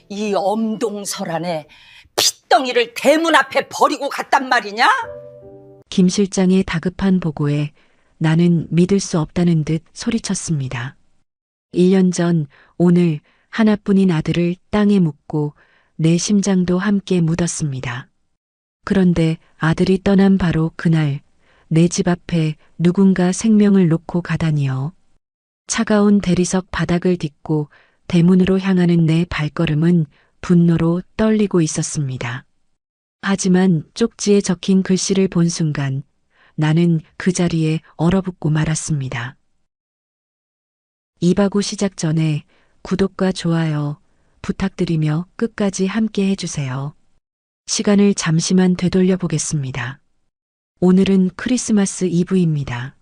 이 엄동설안에 핏덩이를 대문 앞에 버리고 갔단 말이냐? 김 실장의 다급한 보고에 나는 믿을 수 없다는 듯 소리쳤습니다. 1년 전 오늘 하나뿐인 아들을 땅에 묻고 내 심장도 함께 묻었습니다. 그런데 아들이 떠난 바로 그날 내 집 앞에 누군가 생명을 놓고 가다니요. 차가운 대리석 바닥을 딛고 대문으로 향하는 내 발걸음은 분노로 떨리고 있었습니다. 하지만 쪽지에 적힌 글씨를 본 순간 나는 그 자리에 얼어붙고 말았습니다. 이바구 시작 전에 구독과 좋아요 부탁드리며 끝까지 함께 해주세요. 시간을 잠시만 되돌려 보겠습니다. 오늘은 크리스마스 이브입니다.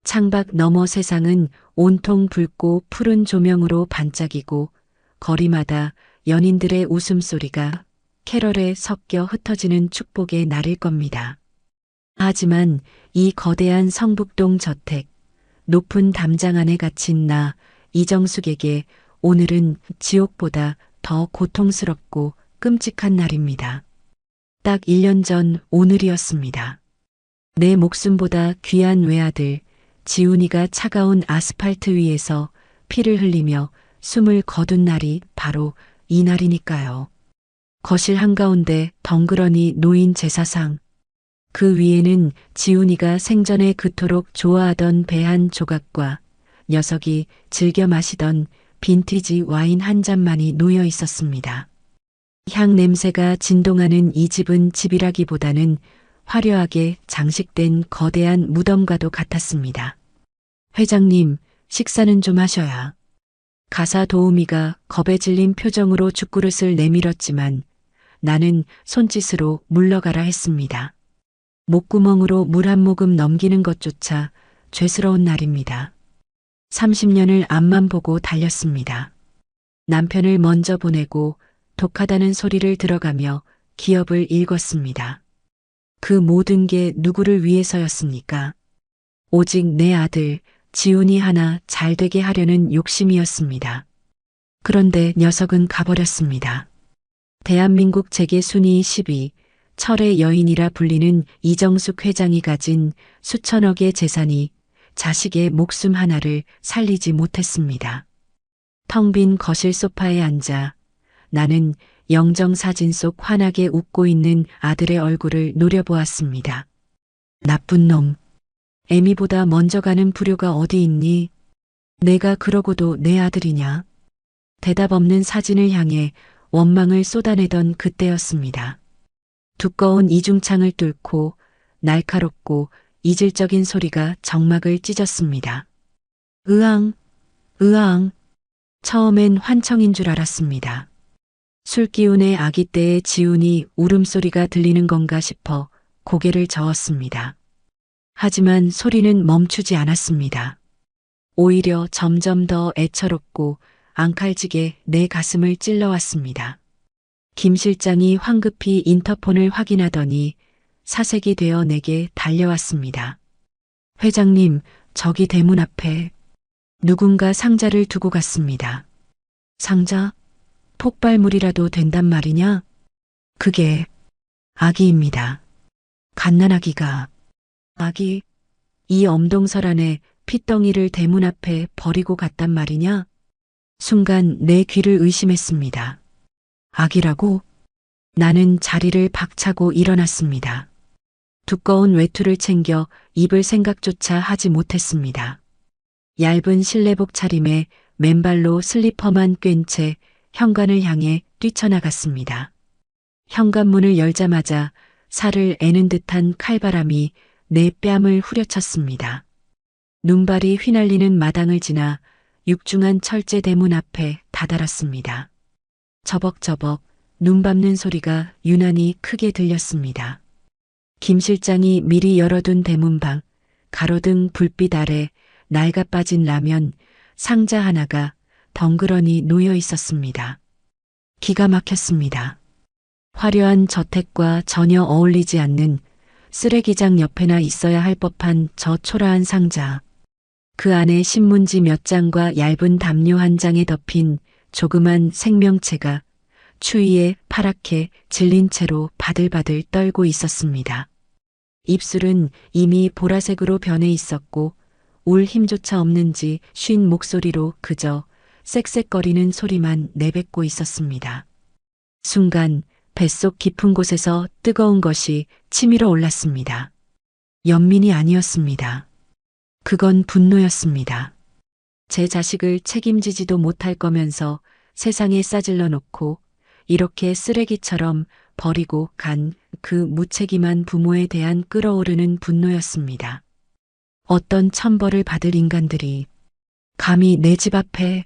창밖 너머 세상은 온통 붉고 푸른 조명으로 반짝이고 거리마다 연인들의 웃음소리가 캐럴에 섞여 흩어지는 축복의 날일 겁니다. 하지만 이 거대한 성북동 저택, 높은 담장 안에 갇힌 나 이정숙에게 오늘은 지옥보다 더 고통스럽고 끔찍한 날입니다. 딱 1년 전 오늘이었습니다. 내 목숨보다 귀한 외아들 지훈이가 차가운 아스팔트 위에서 피를 흘리며 숨을 거둔 날이 바로 이 날이니까요. 거실 한가운데 덩그러니 놓인 제사상. 그 위에는 지훈이가 생전에 그토록 좋아하던 배 한 조각과 녀석이 즐겨 마시던 빈티지 와인 한 잔만이 놓여 있었습니다. 향 냄새가 진동하는 이 집은 집이라기보다는 화려하게 장식된 거대한 무덤과도 같았습니다. 회장님, 식사는 좀 하셔야. 가사 도우미가 겁에 질린 표정으로 죽그릇을 내밀었지만 나는 손짓으로 물러가라 했습니다. 목구멍으로 물 한 모금 넘기는 것조차 죄스러운 날입니다. 30년을 앞만 보고 달렸습니다. 남편을 먼저 보내고 독하다는 소리를 들어가며 기업을 일궜습니다. 그 모든 게 누구를 위해서였습니까? 오직 내 아들 지훈이 하나 잘 되게 하려는 욕심이었습니다. 그런데 녀석은 가버렸습니다. 대한민국 재계 순위 10위, 철의 여인이라 불리는 이정숙 회장이 가진 수천억의 재산이 자식의 목숨 하나를 살리지 못했습니다. 텅 빈 거실 소파에 앉아 나는 영정사진 속 환하게 웃고 있는 아들의 얼굴을 노려보았습니다. 나쁜 놈. 애미보다 먼저 가는 불효가 어디 있니? 내가 그러고도 내 아들이냐? 대답 없는 사진을 향해 원망을 쏟아내던 그때였습니다. 두꺼운 이중창을 뚫고 날카롭고 이질적인 소리가 정막을 찢었습니다. 으앙, 으앙. 처음엔 환청인 줄 알았습니다. 술기운의 아기 때의 지훈이 울음소리가 들리는 건가 싶어 고개를 저었습니다. 하지만 소리는 멈추지 않았습니다. 오히려 점점 더 애처롭고 앙칼지게 내 가슴을 찔러왔습니다. 김 실장이 황급히 인터폰을 확인하더니 사색이 되어 내게 달려왔습니다. 회장님, 저기 대문 앞에 누군가 상자를 두고 갔습니다. 상자? 폭발물이라도 된단 말이냐? 그게 아기입니다. 갓난아기가. 아기? 이 엄동설 안에 핏덩이를 대문 앞에 버리고 갔단 말이냐? 순간 내 귀를 의심했습니다. 아기라고? 나는 자리를 박차고 일어났습니다. 두꺼운 외투를 챙겨 입을 생각조차 하지 못했습니다. 얇은 실내복 차림에 맨발로 슬리퍼만 꿰인 채 현관을 향해 뛰쳐나갔습니다. 현관문을 열자마자 살을 애는 듯한 칼바람이 내 뺨을 후려쳤습니다. 눈발이 휘날리는 마당을 지나 육중한 철제 대문 앞에 다다랐습니다. 저벅저벅 눈 밟는 소리가 유난히 크게 들렸습니다. 김 실장이 미리 열어둔 대문방, 가로등 불빛 아래 낡아 빠진 라면 상자 하나가 덩그러니 놓여 있었습니다. 기가 막혔습니다. 화려한 저택과 전혀 어울리지 않는 쓰레기장 옆에나 있어야 할 법한 저 초라한 상자. 그 안에 신문지 몇 장과 얇은 담요 한 장에 덮인 조그만 생명체가 추위에 파랗게 질린 채로 바들바들 떨고 있었습니다. 입술은 이미 보라색으로 변해 있었고 울 힘조차 없는지 쉰 목소리로 그저 쌕쌕거리는 소리만 내뱉고 있었습니다. 순간 뱃속 깊은 곳에서 뜨거운 것이 치밀어 올랐습니다. 연민이 아니었습니다. 그건 분노였습니다. 제 자식을 책임지지도 못할 거면서 세상에 싸질러 놓고 이렇게 쓰레기처럼 버리고 간 그 무책임한 부모에 대한 끓어오르는 분노였습니다. 어떤 천벌을 받을 인간들이 감히 내 집 앞에.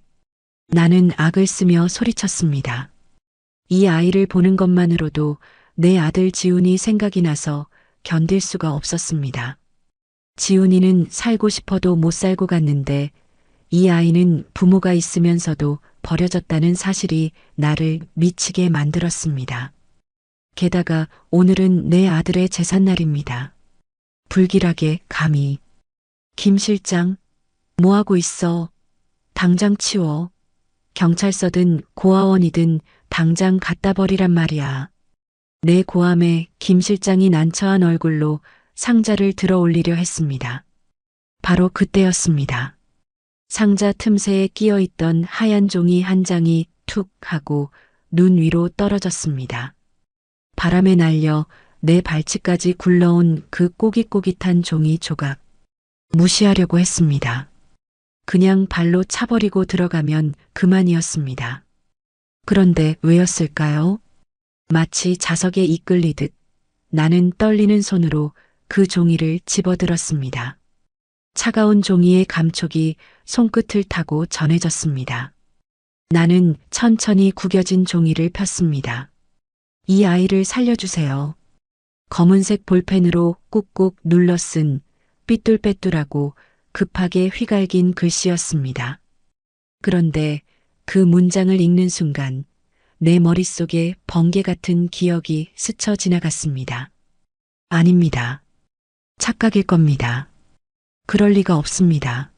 나는 악을 쓰며 소리쳤습니다. 이 아이를 보는 것만으로도 내 아들 지훈이 생각이 나서 견딜 수가 없었습니다. 지훈이는 살고 싶어도 못 살고 갔는데 이 아이는 부모가 있으면서도 버려졌다는 사실이 나를 미치게 만들었습니다. 게다가 오늘은 내 아들의 제삿날입니다. 불길하게 감히. 김 실장, 뭐하고 있어? 당장 치워. 경찰서든 고아원이든 당장 갖다 버리란 말이야. 내 고함에 김 실장이 난처한 얼굴로 상자를 들어 올리려 했습니다. 바로 그때였습니다. 상자 틈새에 끼어 있던 하얀 종이 한 장이 툭 하고 눈 위로 떨어졌습니다. 바람에 날려 내 발치까지 굴러온 그 꼬깃꼬깃한 종이 조각. 무시하려고 했습니다. 그냥 발로 차버리고 들어가면 그만이었습니다. 그런데 왜였을까요? 마치 자석에 이끌리듯 나는 떨리는 손으로 그 종이를 집어들었습니다. 차가운 종이의 감촉이 손끝을 타고 전해졌습니다. 나는 천천히 구겨진 종이를 폈습니다. 이 아이를 살려주세요. 검은색 볼펜으로 꾹꾹 눌러 쓴 삐뚤빼뚤하고 급하게 휘갈긴 글씨였습니다. 그런데 그 문장을 읽는 순간 내 머릿속에 번개 같은 기억이 스쳐 지나갔습니다. 아닙니다. 착각일 겁니다. 그럴 리가 없습니다.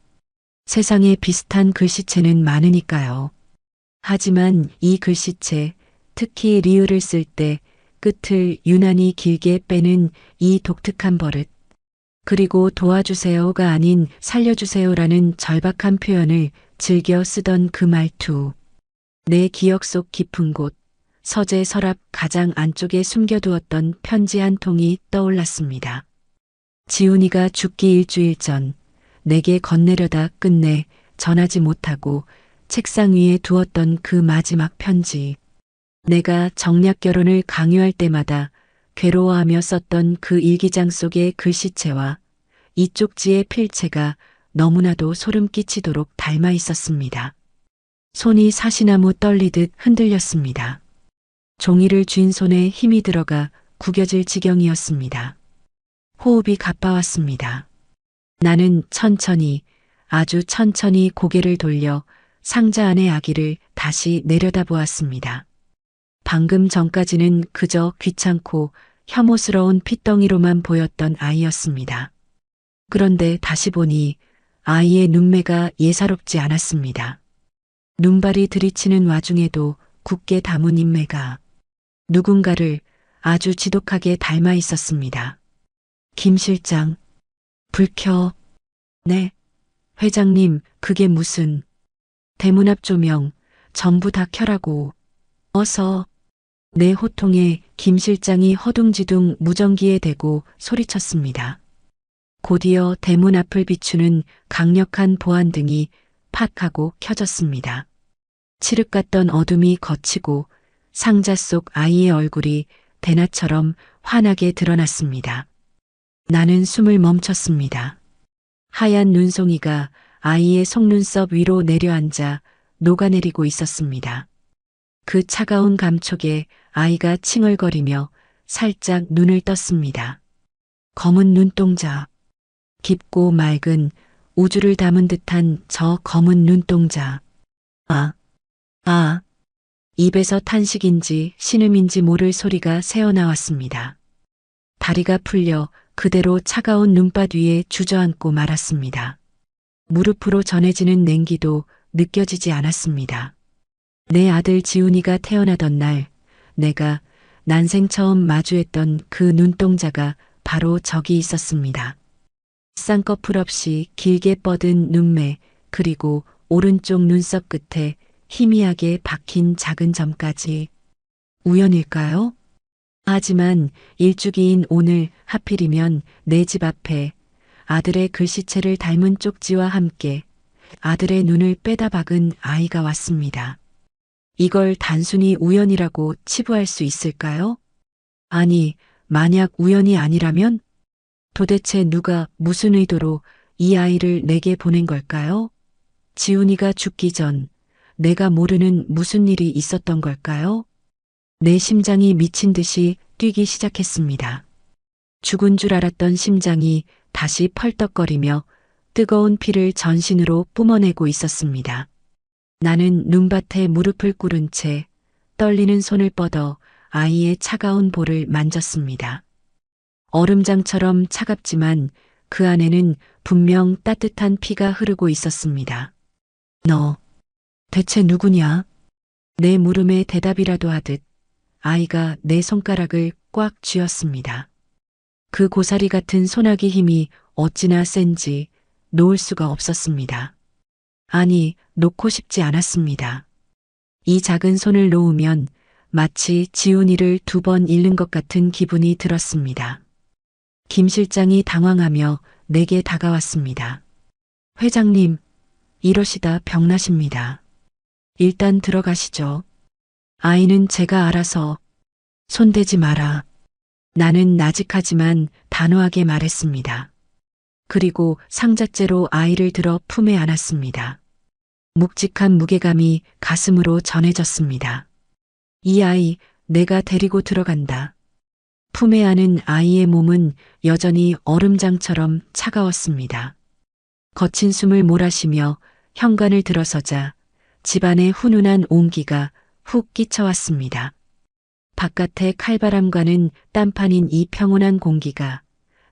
세상에 비슷한 글씨체는 많으니까요. 하지만 이 글씨체, 특히 리을을 쓸 때 끝을 유난히 길게 빼는 이 독특한 버릇, 그리고 도와주세요가 아닌 살려주세요라는 절박한 표현을 즐겨 쓰던 그 말투. 내 기억 속 깊은 곳, 서재 서랍 가장 안쪽에 숨겨두었던 편지 한 통이 떠올랐습니다. 지훈이가 죽기 일주일 전 내게 건네려다 끝내 전하지 못하고 책상 위에 두었던 그 마지막 편지. 내가 정략 결혼을 강요할 때마다 괴로워하며 썼던 그 일기장 속의 글씨체와 이 쪽지의 필체가 너무나도 소름 끼치도록 닮아 있었습니다. 손이 사시나무 떨리듯 흔들렸습니다. 종이를 쥔 손에 힘이 들어가 구겨질 지경이었습니다. 호흡이 가빠왔습니다. 나는 천천히, 아주 천천히 고개를 돌려 상자 안의 아기를 다시 내려다보았습니다. 방금 전까지는 그저 귀찮고 혐오스러운 핏덩이로만 보였던 아이였습니다. 그런데 다시 보니 아이의 눈매가 예사롭지 않았습니다. 눈발이 들이치는 와중에도 굳게 담은 인매가 누군가를 아주 지독하게 닮아 있었습니다. 김 실장, 불 켜. 네, 회장님, 그게 무슨. 대문 앞 조명 전부 다 켜라고. 어서. 내 호통에 김 실장이 허둥지둥 무전기에 대고 소리쳤습니다. 곧이어 대문 앞을 비추는 강력한 보안등이 팍 하고 켜졌습니다. 칠흑 같던 어둠이 걷히고 상자 속 아이의 얼굴이 대낮처럼 환하게 드러났습니다. 나는 숨을 멈췄습니다. 하얀 눈송이가 아이의 속눈썹 위로 내려앉아 녹아내리고 있었습니다. 그 차가운 감촉에 아이가 칭얼거리며 살짝 눈을 떴습니다. 검은 눈동자. 깊고 맑은 우주를 담은 듯한 저 검은 눈동자. 입에서 탄식인지 신음인지 모를 소리가 새어나왔습니다. 다리가 풀려 그대로 차가운 눈밭 위에 주저앉고 말았습니다. 무릎으로 전해지는 냉기도 느껴지지 않았습니다. 내 아들 지훈이가 태어나던 날 내가 난생 처음 마주했던 그 눈동자가 바로 저기 있었습니다. 쌍꺼풀 없이 길게 뻗은 눈매, 그리고 오른쪽 눈썹 끝에 희미하게 박힌 작은 점까지. 우연일까요? 하지만 일주기인 오늘 하필이면 내 집 앞에 아들의 글씨체를 닮은 쪽지와 함께 아들의 눈을 빼다 박은 아이가 왔습니다. 이걸 단순히 우연이라고 치부할 수 있을까요? 아니, 만약 우연이 아니라면 도대체 누가 무슨 의도로 이 아이를 내게 보낸 걸까요? 지훈이가 죽기 전 내가 모르는 무슨 일이 있었던 걸까요? 내 심장이 미친 듯이 뛰기 시작했습니다. 죽은 줄 알았던 심장이 다시 펄떡거리며 뜨거운 피를 전신으로 뿜어내고 있었습니다. 나는 눈밭에 무릎을 꿇은 채 떨리는 손을 뻗어 아이의 차가운 볼을 만졌습니다. 얼음장처럼 차갑지만 그 안에는 분명 따뜻한 피가 흐르고 있었습니다. 너, 대체 누구냐? 내 물음에 대답이라도 하듯 아이가 내 손가락을 꽉 쥐었습니다. 그 고사리 같은 소나기 힘이 어찌나 센지 놓을 수가 없었습니다. 아니, 놓고 싶지 않았습니다. 이 작은 손을 놓으면 마치 지훈이를 2번 잃는 것 같은 기분이 들었습니다. 김 실장이 당황하며 내게 다가왔습니다. 회장님, 이러시다 병나십니다. 일단 들어가시죠. 아이는 제가 알아서. 손대지 마라. 나는 나직하지만 단호하게 말했습니다. 그리고 상자째로 아이를 들어 품에 안았습니다. 묵직한 무게감이 가슴으로 전해졌습니다. 이 아이 내가 데리고 들어간다. 품에 안은 아이의 몸은 여전히 얼음장처럼 차가웠습니다. 거친 숨을 몰아쉬며 현관을 들어서자 집안에 훈훈한 온기가 훅 끼쳐왔습니다. 바깥의 칼바람과는 딴판인 이 평온한 공기가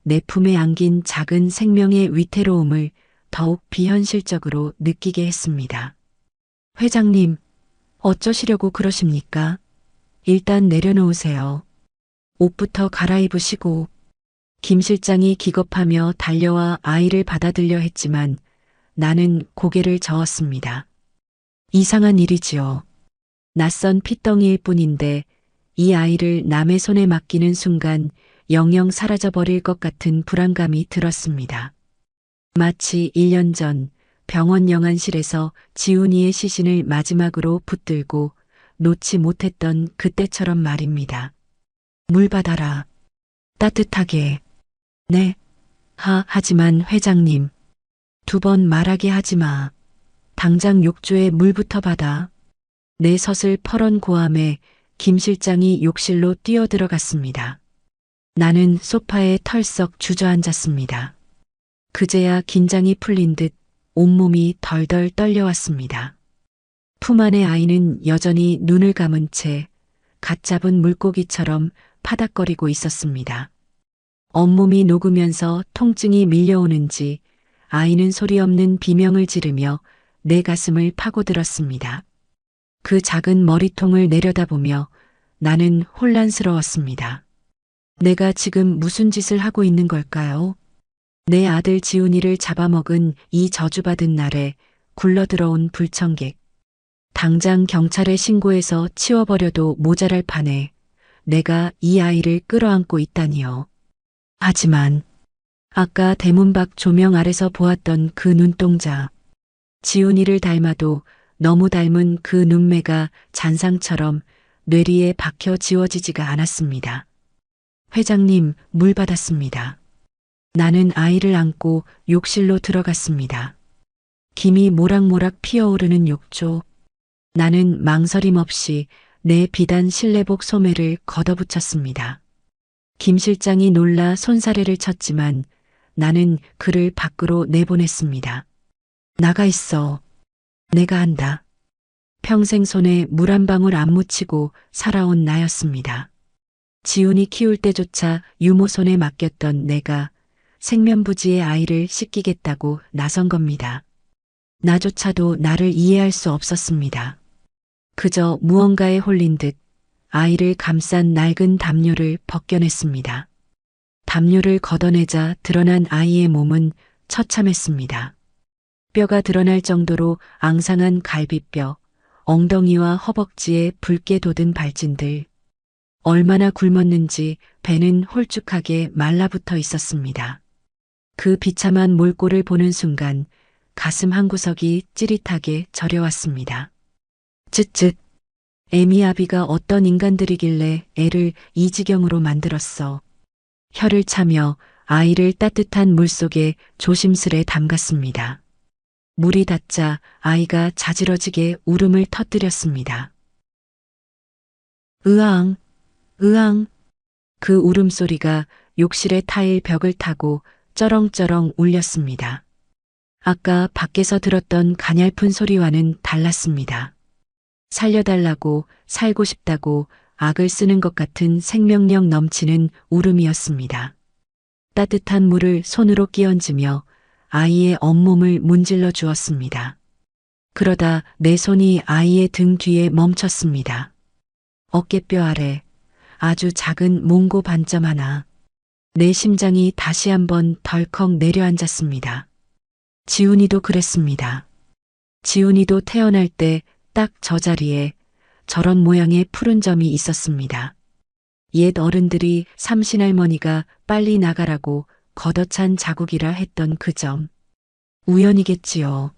내 품에 안긴 작은 생명의 위태로움을 더욱 비현실적으로 느끼게 했습니다. 회장님, 어쩌시려고 그러십니까? 일단 내려놓으세요. 옷부터 갈아입으시고. 김 실장이 기겁하며 달려와 아이를 받아들려 했지만 나는 고개를 저었습니다. 이상한 일이지요. 낯선 핏덩이일 뿐인데 이 아이를 남의 손에 맡기는 순간 영영 사라져버릴 것 같은 불안감이 들었습니다. 마치 1년 전 병원 영안실에서 지훈이의 시신을 마지막으로 붙들고 놓지 못했던 그때처럼 말입니다. 물 받아라. 따뜻하게. 네. 하지만 회장님. 2번 말하게 하지 마. 당장 욕조에 물부터 받아. 내 섯을 퍼런 고함에 김 실장이 욕실로 뛰어들어갔습니다. 나는 소파에 털썩 주저앉았습니다. 그제야 긴장이 풀린 듯 온몸이 덜덜 떨려왔습니다. 품 안의 아이는 여전히 눈을 감은 채 갓 잡은 물고기처럼 파닥거리고 있었습니다. 온몸이 녹으면서 통증이 밀려오는지 아이는 소리 없는 비명을 지르며 내 가슴을 파고들었습니다. 그 작은 머리통을 내려다보며 나는 혼란스러웠습니다. 내가 지금 무슨 짓을 하고 있는 걸까요? 내 아들 지훈이를 잡아먹은 이 저주받은 날에 굴러들어온 불청객. 당장 경찰에 신고해서 치워버려도 모자랄 판에 내가 이 아이를 끌어안고 있다니요. 하지만 아까 대문 밖 조명 아래서 보았던 그 눈동자. 지훈이를 닮아도 너무 닮은 그 눈매가 잔상처럼 뇌리에 박혀 지워지지가 않았습니다. 회장님, 물 받았습니다. 나는 아이를 안고 욕실로 들어갔습니다. 김이 모락모락 피어오르는 욕조. 나는 망설임 없이 내 비단 실내복 소매를 걷어붙였습니다. 김 실장이 놀라 손사래를 쳤지만 나는 그를 밖으로 내보냈습니다. 나가 있어. 내가 한다. 평생 손에 물 한 방울 안 묻히고 살아온 나였습니다. 지훈이 키울 때조차 유모 손에 맡겼던 내가 생면부지의 아이를 씻기겠다고 나선 겁니다. 나조차도 나를 이해할 수 없었습니다. 그저 무언가에 홀린 듯 아이를 감싼 낡은 담요를 벗겨냈습니다. 담요를 걷어내자 드러난 아이의 몸은 처참했습니다. 뼈가 드러날 정도로 앙상한 갈비뼈, 엉덩이와 허벅지에 붉게 돋은 발진들. 얼마나 굶었는지 배는 홀쭉하게 말라붙어 있었습니다. 그 비참한 몰골을 보는 순간 가슴 한구석이 찌릿하게 저려왔습니다. 쯧쯧. 애미아비가 어떤 인간들이길래 애를 이 지경으로 만들었어. 혀를 차며 아이를 따뜻한 물속에 조심스레 담갔습니다. 물이 닿자 아이가 자지러지게 울음을 터뜨렸습니다. 으앙, 으앙. 그 울음소리가 욕실의 타일 벽을 타고 쩌렁쩌렁 울렸습니다. 아까 밖에서 들었던 가냘픈 소리와는 달랐습니다. 살려달라고, 살고 싶다고 악을 쓰는 것 같은 생명력 넘치는 울음이었습니다. 따뜻한 물을 손으로 끼얹으며 아이의 온몸을 문질러 주었습니다. 그러다 내 손이 아이의 등 뒤에 멈췄습니다. 어깨뼈 아래 아주 작은 몽고 반점 하나. 내 심장이 다시 한번 덜컥 내려앉았습니다. 지훈이도 그랬습니다. 지훈이도 태어날 때 딱 저 자리에 저런 모양의 푸른 점이 있었습니다. 옛 어른들이 삼신할머니가 빨리 나가라고 걷어찬 자국이라 했던 그 점. 우연이겠지요.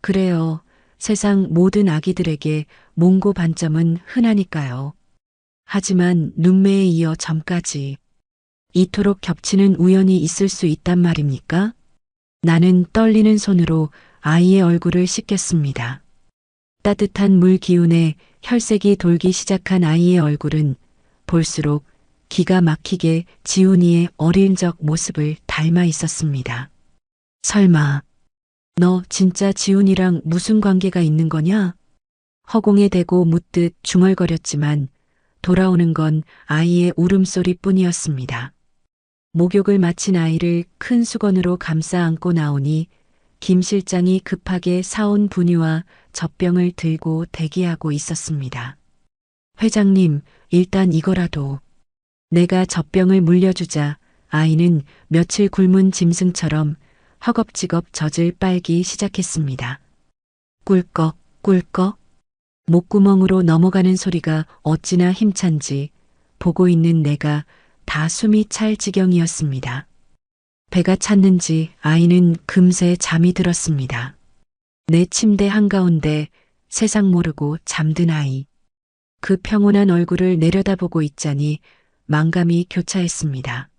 그래요. 세상 모든 아기들에게 몽고 반점은 흔하니까요. 하지만 눈매에 이어 점까지 이토록 겹치는 우연이 있을 수 있단 말입니까? 나는 떨리는 손으로 아이의 얼굴을 씻겼습니다. 따뜻한 물 기운에 혈색이 돌기 시작한 아이의 얼굴은 볼수록 기가 막히게 지훈이의 어린 적 모습을 닮아 있었습니다. 설마 너 진짜 지훈이랑 무슨 관계가 있는 거냐? 허공에 대고 묻듯 중얼거렸지만 돌아오는 건 아이의 울음소리뿐이었습니다. 목욕을 마친 아이를 큰 수건으로 감싸 안고 나오니 김 실장이 급하게 사온 분유와 젖병을 들고 대기하고 있었습니다. 회장님, 일단 이거라도. 내가 젖병을 물려주자 아이는 며칠 굶은 짐승처럼 허겁지겁 젖을 빨기 시작했습니다. 꿀꺽, 꿀꺽. 목구멍으로 넘어가는 소리가 어찌나 힘찬지 보고 있는 내가 다 숨이 찰 지경이었습니다. 배가 찼는지 아이는 금세 잠이 들었습니다. 내 침대 한가운데 세상 모르고 잠든 아이. 그 평온한 얼굴을 내려다보고 있자니 만감이 교차했습니다.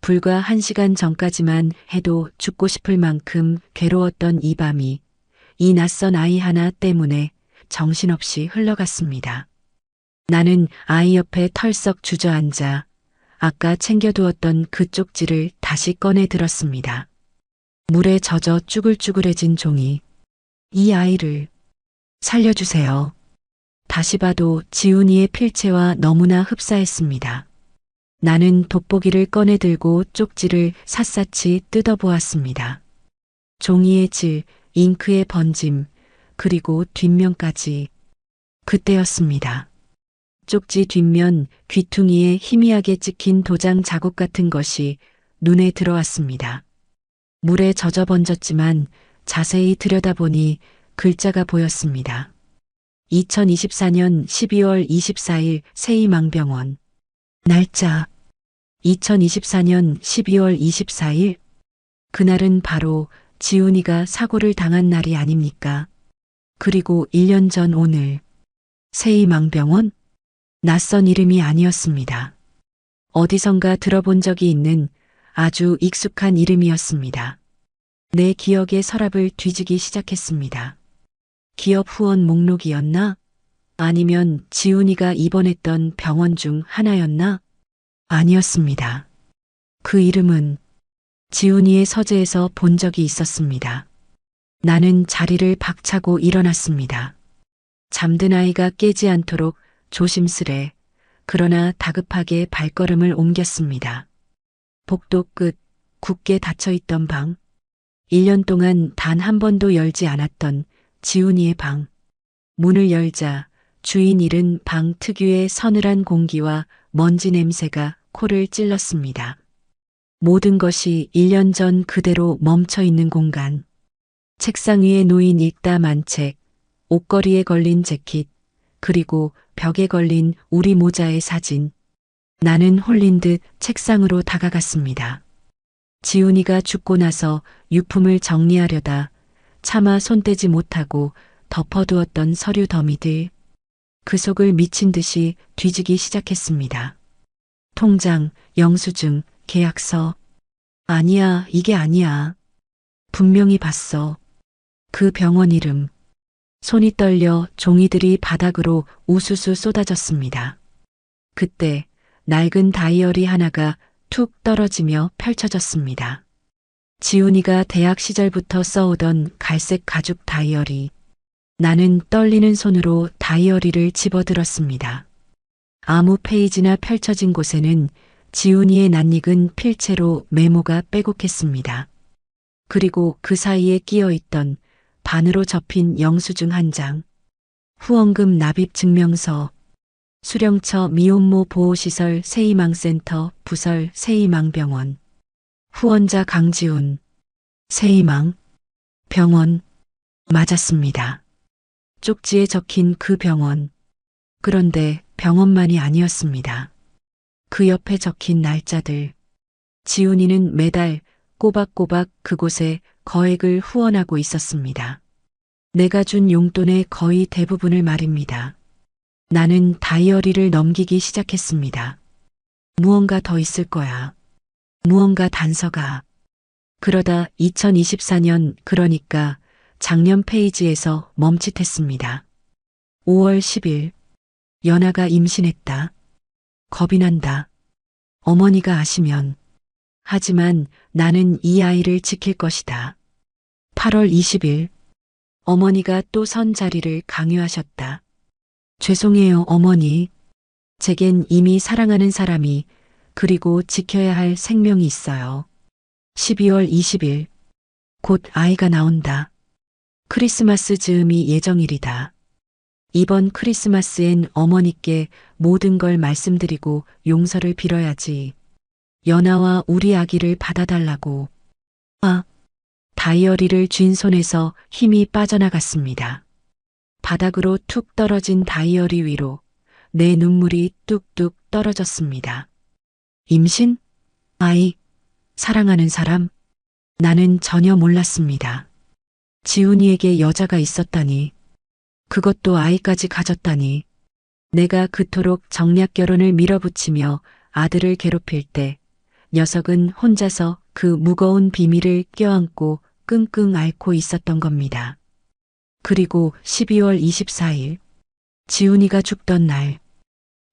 불과 1시간 전까지만 해도 죽고 싶을 만큼 괴로웠던 이 밤이 이 낯선 아이 하나 때문에 정신없이 흘러갔습니다. 나는 아이 옆에 털썩 주저앉아 아까 챙겨두었던 그 쪽지를 다시 꺼내 들었습니다. 물에 젖어 쭈글쭈글해진 종이. 이 아이를 살려주세요. 다시 봐도 지훈이의 필체와 너무나 흡사했습니다. 나는 돋보기를 꺼내 들고 쪽지를 샅샅이 뜯어보았습니다. 종이의 질, 잉크의 번짐, 그리고 뒷면까지. 그때였습니다. 쪽지 뒷면 귀퉁이에 희미하게 찍힌 도장 자국 같은 것이 눈에 들어왔습니다. 물에 젖어 번졌지만 자세히 들여다보니 글자가 보였습니다. 2024년 12월 24일 세이망병원. 날짜 2024년 12월 24일. 그날은 바로 지훈이가 사고를 당한 날이 아닙니까? 그리고 1년 전 오늘 세이망병원? 낯선 이름이 아니었습니다. 어디선가 들어본 적이 있는 아주 익숙한 이름이었습니다. 내 기억의 서랍을 뒤지기 시작했습니다. 기업 후원 목록이었나? 아니면 지훈이가 입원했던 병원 중 하나였나? 아니었습니다. 그 이름은 지훈이의 서재에서 본 적이 있었습니다. 나는 자리를 박차고 일어났습니다. 잠든 아이가 깨지 않도록 조심스레 그러나 다급하게 발걸음을 옮겼습니다. 복도 끝 굳게 닫혀있던 방. 1년 동안 단 한 번도 열지 않았던 지훈이의 방. 문을 열자 주인 잃은 방 특유의 서늘한 공기와 먼지 냄새가 코를 찔렀습니다. 모든 것이 1년 전 그대로 멈춰 있는 공간. 책상 위에 놓인 읽다 만 책, 옷걸이에 걸린 재킷, 그리고 벽에 걸린 우리 모자의 사진. 나는 홀린 듯 책상으로 다가갔습니다. 지훈이가 죽고 나서 유품을 정리하려다 차마 손대지 못하고 덮어두었던 서류 더미들. 그 속을 미친 듯이 뒤지기 시작했습니다. 통장, 영수증, 계약서. 아니야, 이게 아니야. 분명히 봤어. 그 병원 이름. 손이 떨려 종이들이 바닥으로 우수수 쏟아졌습니다. 그때 낡은 다이어리 하나가 툭 떨어지며 펼쳐졌습니다. 지훈이가 대학 시절부터 써오던 갈색 가죽 다이어리. 나는 떨리는 손으로 다이어리를 집어들었습니다. 아무 페이지나 펼쳐진 곳에는 지훈이의 낯익은 필체로 메모가 빼곡했습니다. 그리고 그 사이에 끼어 있던 반으로 접힌 영수증 한 장, 후원금 납입 증명서, 수령처 미혼모 보호시설 새희망센터 부설 새희망병원, 후원자 강지훈, 새희망, 병원, 맞았습니다. 쪽지에 적힌 그 병원. 그런데 병원만이 아니었습니다. 그 옆에 적힌 날짜들. 지훈이는 매달 꼬박꼬박 그곳에 거액을 후원하고 있었습니다. 내가 준 용돈의 거의 대부분을 말입니다. 나는 다이어리를 넘기기 시작했습니다. 무언가 더 있을 거야. 무언가 단서가. 그러다 2024년, 그러니까 작년 페이지에서 멈칫했습니다. 5월 10일. 연아가 임신했다. 겁이 난다. 어머니가 아시면. 하지만 나는 이 아이를 지킬 것이다. 8월 20일. 어머니가 또 선 자리를 강요하셨다. 죄송해요, 어머니. 제겐 이미 사랑하는 사람이, 그리고 지켜야 할 생명이 있어요. 12월 20일. 곧 아이가 나온다. 크리스마스 즈음이 예정일이다. 이번 크리스마스엔 어머니께 모든 걸 말씀드리고 용서를 빌어야지. 연아와 우리 아기를 받아달라고. 다이어리를 쥔 손에서 힘이 빠져나갔습니다. 바닥으로 툭 떨어진 다이어리 위로 내 눈물이 뚝뚝 떨어졌습니다. 임신? 아이? 사랑하는 사람? 나는 전혀 몰랐습니다. 지훈이에게 여자가 있었다니. 그것도 아이까지 가졌다니. 내가 그토록 정략 결혼을 밀어붙이며 아들을 괴롭힐 때 녀석은 혼자서 그 무거운 비밀을 껴안고 끙끙 앓고 있었던 겁니다. 그리고 12월 24일, 지훈이가 죽던 날,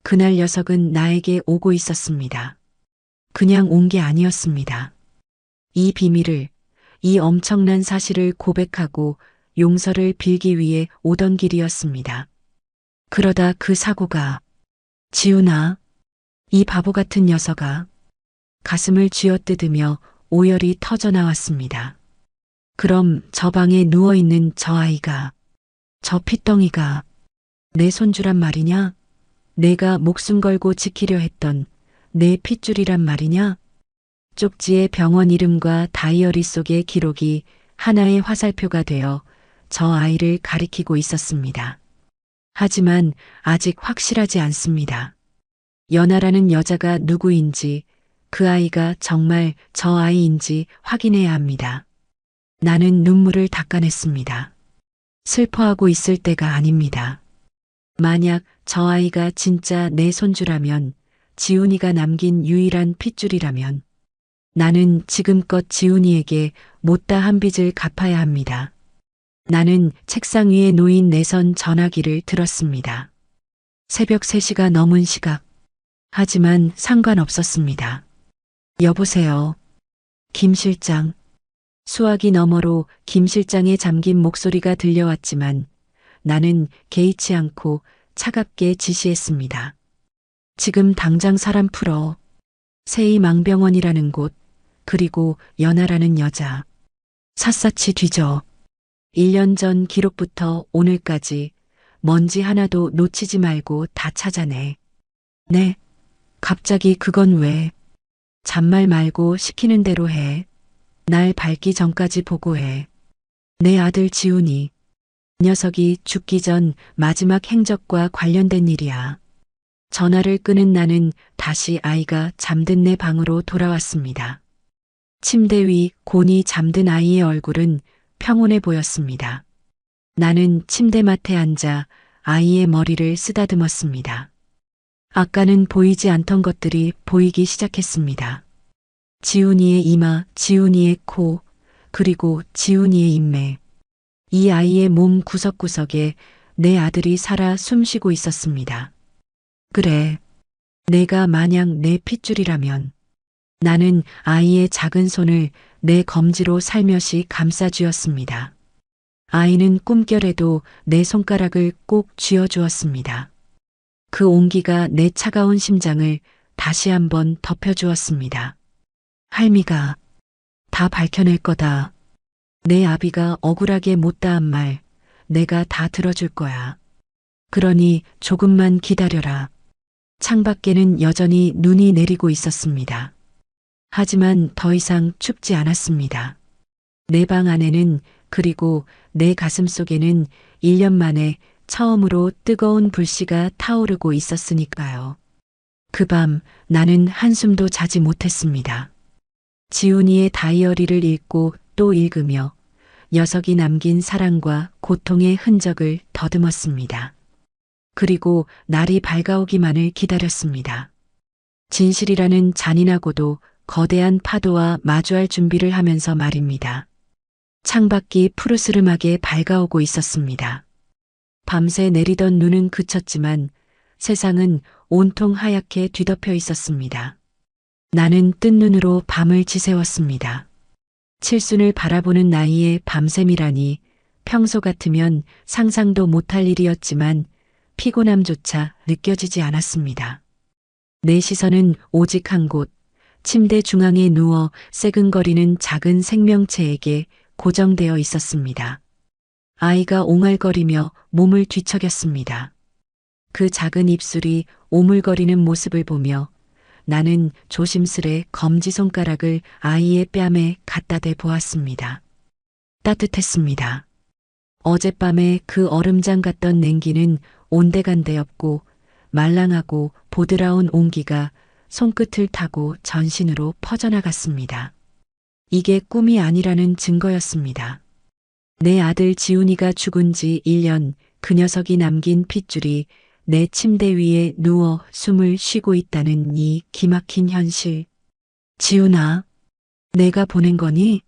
그날 녀석은 나에게 오고 있었습니다. 그냥 온 게 아니었습니다. 이 비밀을, 이 엄청난 사실을 고백하고 용서를 빌기 위해 오던 길이었습니다. 그러다 그 사고가, 지훈아, 이 바보 같은 녀석아. 가슴을 쥐어뜯으며 오열이 터져 나왔습니다. 그럼 저 방에 누워있는 저 아이가, 저 핏덩이가 내 손주란 말이냐? 내가 목숨 걸고 지키려 했던 내 핏줄이란 말이냐? 쪽지의 병원 이름과 다이어리 속의 기록이 하나의 화살표가 되어 저 아이를 가리키고 있었습니다. 하지만 아직 확실하지 않습니다. 연아라는 여자가 누구인지, 그 아이가 정말 저 아이인지 확인해야 합니다. 나는 눈물을 닦아냈습니다. 슬퍼하고 있을 때가 아닙니다. 만약 저 아이가 진짜 내 손주라면, 지훈이가 남긴 유일한 핏줄이라면, 나는 지금껏 지훈이에게 못다한 빚을 갚아야 합니다. 나는 책상 위에 놓인 내선 전화기를 들었습니다. 새벽 3시가 넘은 시각. 하지만 상관없었습니다. 여보세요. 김 실장. 수화기 너머로 김 실장의 잠긴 목소리가 들려왔지만 나는 개의치 않고 차갑게 지시했습니다. 지금 당장 사람 풀어. 새희망병원이라는 곳, 그리고 연아라는 여자. 샅샅이 뒤져. 1년 전 기록부터 오늘까지 먼지 하나도 놓치지 말고 다 찾아내. 네, 갑자기 그건 왜? 잔말 말고 시키는 대로 해. 날 밝기 전까지 보고해. 내 아들 지훈이. 녀석이 죽기 전 마지막 행적과 관련된 일이야. 전화를 끊은 나는 다시 아이가 잠든 내 방으로 돌아왔습니다. 침대 위 곤히 잠든 아이의 얼굴은 평온해 보였습니다. 나는 침대맡에 앉아 아이의 머리를 쓰다듬었습니다. 아까는 보이지 않던 것들이 보이기 시작했습니다. 지훈이의 이마, 지훈이의 코, 그리고 지훈이의 인매. 이 아이의 몸 구석구석에 내 아들이 살아 숨쉬고 있었습니다. 그래, 내가 만약 내 핏줄이라면 나는 아이의 작은 손을 내 검지로 살며시 감싸쥐었습니다. 아이는 꿈결에도 내 손가락을 꼭 쥐어주었습니다. 그 온기가 내 차가운 심장을 다시 한번 덮여주었습니다. 할미가 다 밝혀낼 거다. 내 아비가 억울하게 못다한 말 내가 다 들어줄 거야. 그러니 조금만 기다려라. 창밖에는 여전히 눈이 내리고 있었습니다. 하지만 더 이상 춥지 않았습니다. 내 방 안에는 그리고 내 가슴 속에는 1년 만에 처음으로 뜨거운 불씨가 타오르고 있었으니까요. 그 밤 나는 한숨도 자지 못했습니다. 지훈이의 다이어리를 읽고 또 읽으며 녀석이 남긴 사랑과 고통의 흔적을 더듬었습니다. 그리고 날이 밝아오기만을 기다렸습니다. 진실이라는 잔인하고도 거대한 파도와 마주할 준비를 하면서 말입니다. 창밖이 푸르스름하게 밝아오고 있었습니다. 밤새 내리던 눈은 그쳤지만 세상은 온통 하얗게 뒤덮여 있었습니다. 나는 뜬 눈으로 밤을 지새웠습니다. 칠순을 바라보는 나이의 밤샘이라니 평소 같으면 상상도 못할 일이었지만 피곤함조차 느껴지지 않았습니다. 내 시선은 오직 한 곳, 침대 중앙에 누워 새근거리는 작은 생명체에게 고정되어 있었습니다. 아이가 옹알거리며 몸을 뒤척였습니다. 그 작은 입술이 오물거리는 모습을 보며 나는 조심스레 검지손가락을 아이의 뺨에 갖다 대 보았습니다. 따뜻했습니다. 어젯밤에 그 얼음장 같던 냉기는 온데간데 없고 말랑하고 보드라운 온기가 손끝을 타고 전신으로 퍼져나갔습니다. 이게 꿈이 아니라는 증거였습니다. 내 아들 지훈이가 죽은 지 1년, 그 녀석이 남긴 핏줄이 내 침대 위에 누워 숨을 쉬고 있다는 이 기막힌 현실. 지훈아, 내가 보낸 거니?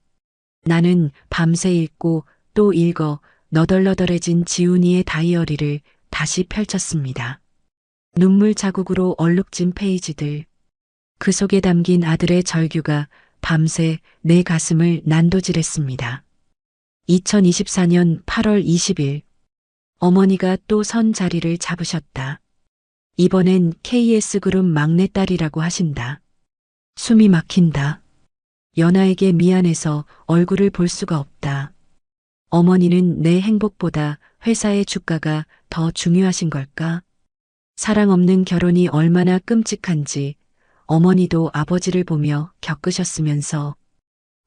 나는 밤새 읽고 또 읽어 너덜너덜해진 지훈이의 다이어리를 다시 펼쳤습니다. 눈물 자국으로 얼룩진 페이지들. 그 속에 담긴 아들의 절규가 밤새 내 가슴을 난도질했습니다. 2024년 8월 20일. 어머니가 또 선 자리를 잡으셨다. 이번엔 KS그룹 막내딸이라고 하신다. 숨이 막힌다. 연아에게 미안해서 얼굴을 볼 수가 없다. 어머니는 내 행복보다 회사의 주가가 더 중요하신 걸까? 사랑 없는 결혼이 얼마나 끔찍한지 어머니도 아버지를 보며 겪으셨으면서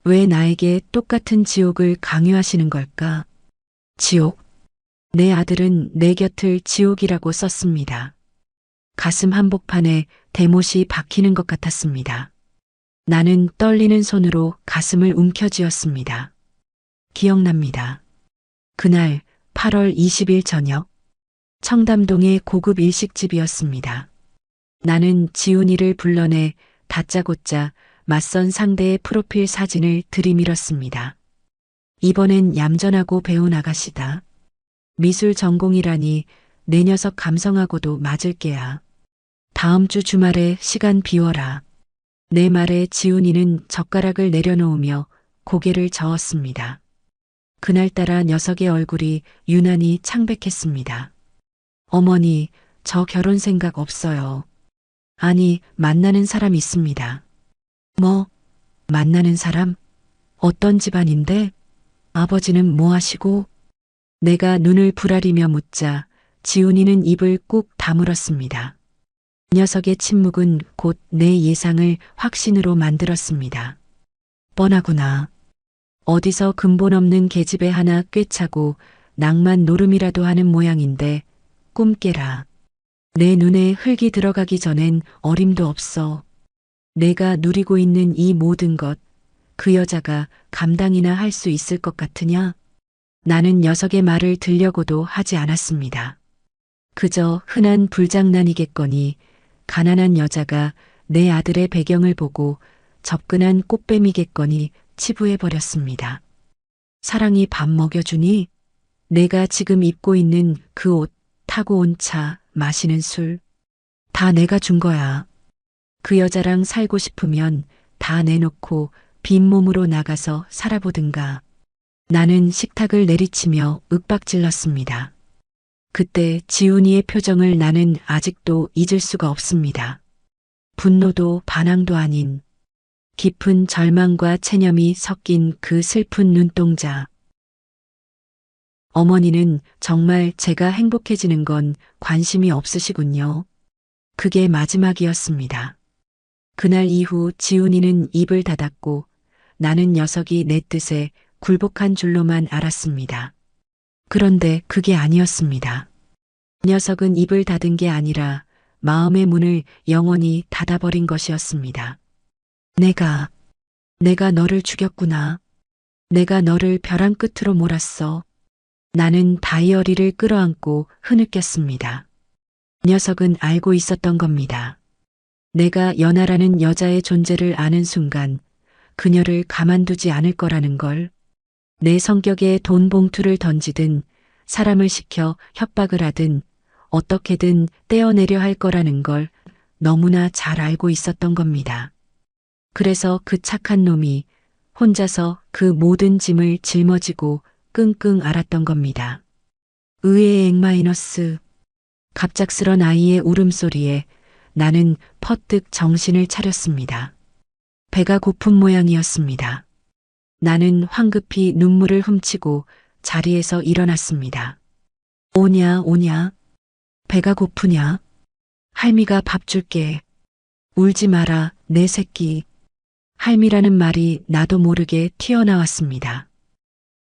왜 나에게 똑같은 지옥을 강요하시는 걸까? 지옥? 내 아들은 내 곁을 지옥이라고 썼습니다. 가슴 한복판에 대못이 박히는 것 같았습니다. 나는 떨리는 손으로 가슴을 움켜쥐었습니다. 기억납니다. 그날 8월 20일 저녁, 청담동의 고급 일식집이었습니다. 나는 지훈이를 불러내 다짜고짜 맞선 상대의 프로필 사진을 들이밀었습니다. 이번엔 얌전하고 배운 아가씨다. 미술 전공이라니 내 녀석 감성하고도 맞을 게야. 다음 주 주말에 시간 비워라. 내 말에 지훈이는 젓가락을 내려놓으며 고개를 저었습니다. 그날따라 녀석의 얼굴이 유난히 창백했습니다. 어머니, 저 결혼 생각 없어요. 아니, 만나는 사람 있습니다. 뭐, 만나는 사람? 어떤 집안인데? 아버지는 뭐 하시고? 내가 눈을 부라리며 묻자 지훈이는 입을 꾹 다물었습니다. 녀석의 침묵은 곧 내 예상을 확신으로 만들었습니다. 뻔하구나. 어디서 근본 없는 계집애 하나 꿰차고 낭만 노름이라도 하는 모양인데 꿈 깨라. 내 눈에 흙이 들어가기 전엔 어림도 없어. 내가 누리고 있는 이 모든 것, 그 여자가 감당이나 할 수 있을 것 같으냐? 나는 녀석의 말을 들려고도 하지 않았습니다. 그저 흔한 불장난이겠거니 가난한 여자가 내 아들의 배경을 보고 접근한 꽃뱀이겠거니 치부해버렸습니다. 사랑이 밥 먹여주니? 내가 지금 입고 있는 그 옷, 타고 온 차, 마시는 술, 다 내가 준 거야. 그 여자랑 살고 싶으면 다 내놓고 빈 몸으로 나가서 살아보든가. 나는 식탁을 내리치며 윽박질렀습니다. 그때 지훈이의 표정을 나는 아직도 잊을 수가 없습니다. 분노도 반항도 아닌 깊은 절망과 체념이 섞인 그 슬픈 눈동자. 어머니는 정말 제가 행복해지는 건 관심이 없으시군요. 그게 마지막이었습니다. 그날 이후 지훈이는 입을 닫았고 나는 녀석이 내 뜻에 굴복한 줄로만 알았습니다. 그런데 그게 아니었습니다. 녀석은 입을 닫은 게 아니라 마음의 문을 영원히 닫아버린 것이었습니다. 내가 너를 죽였구나. 내가 너를 벼랑 끝으로 몰았어. 나는 다이어리를 끌어안고 흐느꼈습니다. 녀석은 알고 있었던 겁니다. 내가 연하라는 여자의 존재를 아는 순간 그녀를 가만두지 않을 거라는 걸. 내 성격에 돈 봉투를 던지든 사람을 시켜 협박을 하든 어떻게든 떼어내려 할 거라는 걸 너무나 잘 알고 있었던 겁니다. 그래서 그 착한 놈이 혼자서 그 모든 짐을 짊어지고 끙끙 앓았던 겁니다. 의외의 엑마이너스. 갑작스런 아이의 울음소리에 나는 퍼뜩 정신을 차렸습니다. 배가 고픈 모양이었습니다. 나는 황급히 눈물을 훔치고 자리에서 일어났습니다. 오냐. 배가 고프냐? 할미가 밥 줄게. 울지 마라, 내 새끼. 할미라는 말이 나도 모르게 튀어나왔습니다.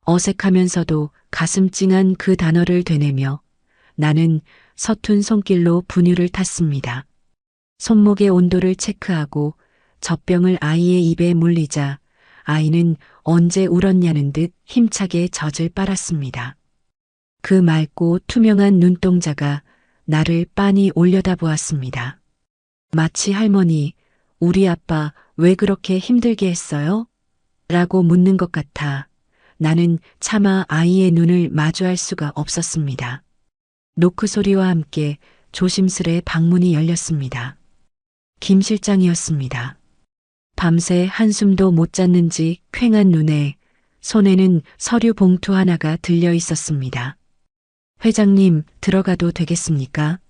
어색하면서도 가슴 찡한 그 단어를 되뇌며 나는 서툰 손길로 분유를 탔습니다. 손목의 온도를 체크하고 젖병을 아이의 입에 물리자 아이는 언제 울었냐는 듯 힘차게 젖을 빨았습니다. 그 맑고 투명한 눈동자가 나를 빤히 올려다보았습니다. 마치 할머니, 우리 아빠 왜 그렇게 힘들게 했어요? 라고 묻는 것 같아 나는 차마 아이의 눈을 마주할 수가 없었습니다. 노크 소리와 함께 조심스레 방문이 열렸습니다. 김 실장이었습니다. 밤새 한숨도 못 잤는지 퀭한 눈에 손에는 서류 봉투 하나가 들려 있었습니다. 회장님, 들어가도 되겠습니까?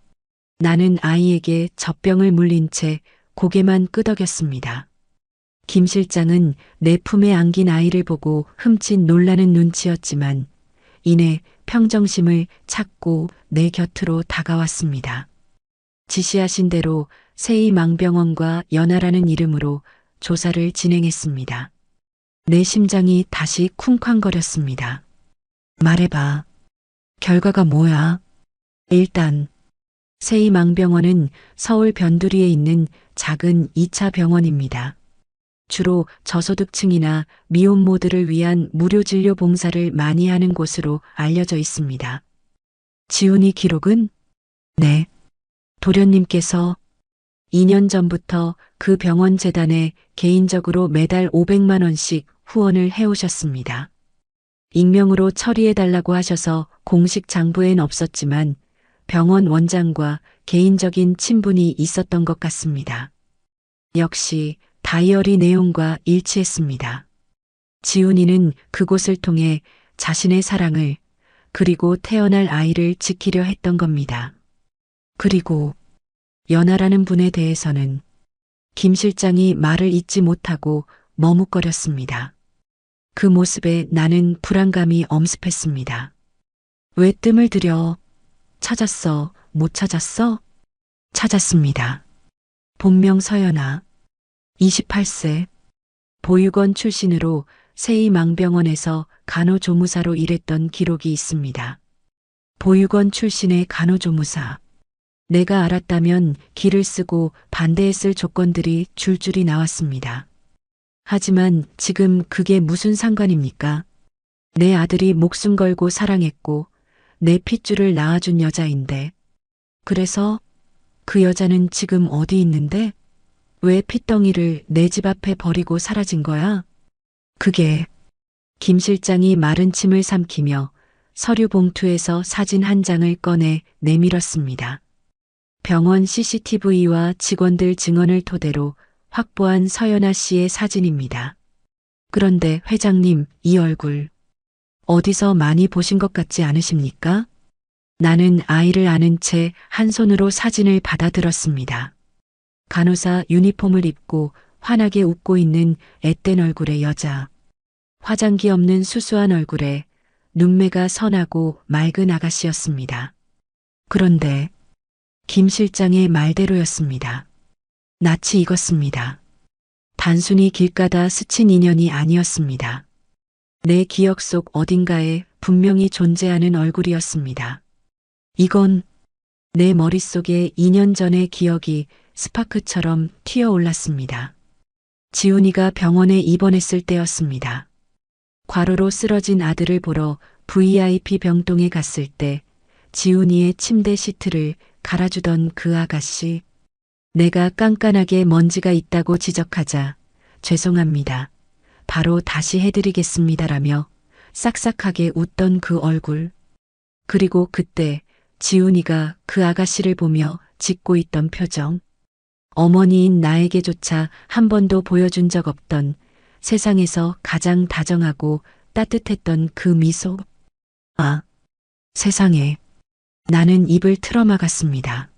나는 아이에게 젖병을 물린 채 고개만 끄덕였습니다. 김 실장은 내 품에 안긴 아이를 보고 흠칫 놀라는 눈치였지만 이내 평정심을 찾고 내 곁으로 다가왔습니다. 지시하신 대로 세이망병원과 연하라는 이름으로 조사를 진행했습니다. 내 심장이 다시 쿵쾅거렸습니다. 말해봐. 결과가 뭐야? 일단 세이망병원은 서울 변두리에 있는 작은 2차 병원입니다. 주로 저소득층이나 미혼모들을 위한 무료 진료 봉사를 많이 하는 곳으로 알려져 있습니다. 지훈이 기록은? 네. 도련님께서 2년 전부터 그 병원 재단에 개인적으로 매달 500만 원씩 후원을 해오셨습니다. 익명으로 처리해달라고 하셔서 공식 장부엔 없었지만 병원 원장과 개인적인 친분이 있었던 것 같습니다. 역시 다이어리 내용과 일치했습니다. 지훈이는 그곳을 통해 자신의 사랑을 그리고 태어날 아이를 지키려 했던 겁니다. 그리고 연하라는 분에 대해서는 김 실장이 말을 잇지 못하고 머뭇거렸습니다. 그 모습에 나는 불안감이 엄습했습니다. 왜 뜸을 들여? 찾았어? 못 찾았어? 찾았습니다. 본명 서연아. 28세. 보육원 출신으로 세이망병원에서 간호조무사로 일했던 기록이 있습니다. 보육원 출신의 간호조무사. 내가 알았다면 길을 쓰고 반대했을 조건들이 줄줄이 나왔습니다. 하지만 지금 그게 무슨 상관입니까? 내 아들이 목숨 걸고 사랑했고 내 핏줄을 낳아준 여자인데. 그래서 그 여자는 지금 어디 있는데? 왜 핏덩이를 내 집 앞에 버리고 사라진 거야? 그게 김 실장이 마른 침을 삼키며 서류 봉투에서 사진 한 장을 꺼내 내밀었습니다. 병원 CCTV와 직원들 증언을 토대로 확보한 서연아 씨의 사진입니다. 그런데 회장님, 이 얼굴 어디서 많이 보신 것 같지 않으십니까? 나는 아이를 안은 채 한 손으로 사진을 받아들었습니다. 간호사 유니폼을 입고 환하게 웃고 있는 앳된 얼굴의 여자. 화장기 없는 수수한 얼굴에 눈매가 선하고 맑은 아가씨였습니다. 그런데 김 실장의 말대로였습니다. 낯이 익었습니다. 단순히 길 가다 스친 인연이 아니었습니다. 내 기억 속 어딘가에 분명히 존재하는 얼굴이었습니다. 이건 내 머릿속에 2년 전의 기억이 스파크처럼 튀어올랐습니다. 지훈이가 병원에 입원했을 때였습니다. 과로로 쓰러진 아들을 보러 VIP 병동에 갔을 때 지훈이의 침대 시트를 갈아주던 그 아가씨. 내가 깐깐하게 먼지가 있다고 지적하자 죄송합니다. 바로 다시 해드리겠습니다라며 싹싹하게 웃던 그 얼굴. 그리고 그때 지훈이가 그 아가씨를 보며 짓고 있던 표정. 어머니인 나에게조차 한 번도 보여준 적 없던 세상에서 가장 다정하고 따뜻했던 그 미소. 아, 세상에. 나는 입을 틀어막았습니다.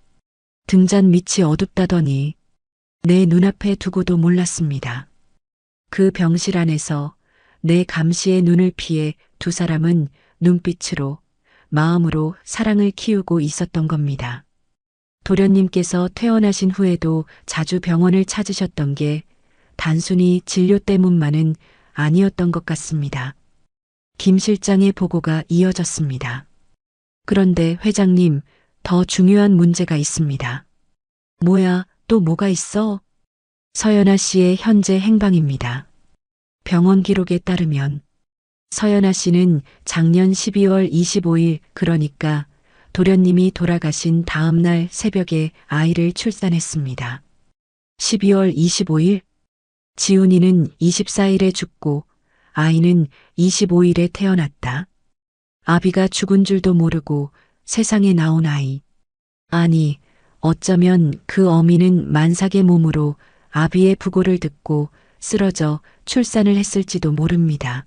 등잔 밑이 어둡다더니 내 눈앞에 두고도 몰랐습니다. 그 병실 안에서 내 감시의 눈을 피해 두 사람은 눈빛으로, 마음으로 사랑을 키우고 있었던 겁니다. 도련님께서 퇴원하신 후에도 자주 병원을 찾으셨던 게 단순히 진료 때문만은 아니었던 것 같습니다. 김 실장의 보고가 이어졌습니다. 그런데 회장님, 더 중요한 문제가 있습니다. 뭐야, 또 뭐가 있어? 서연아 씨의 현재 행방입니다. 병원 기록에 따르면 서연아 씨는 작년 12월 25일, 그러니까 도련님이 돌아가신 다음 날 새벽에 아이를 출산했습니다. 12월 25일? 지훈이는 24일에 죽고 아이는 25일에 태어났다. 아비가 죽은 줄도 모르고 세상에 나온 아이. 아니, 어쩌면 그 어미는 만삭의 몸으로 아비의 부고를 듣고 쓰러져 출산을 했을지도 모릅니다.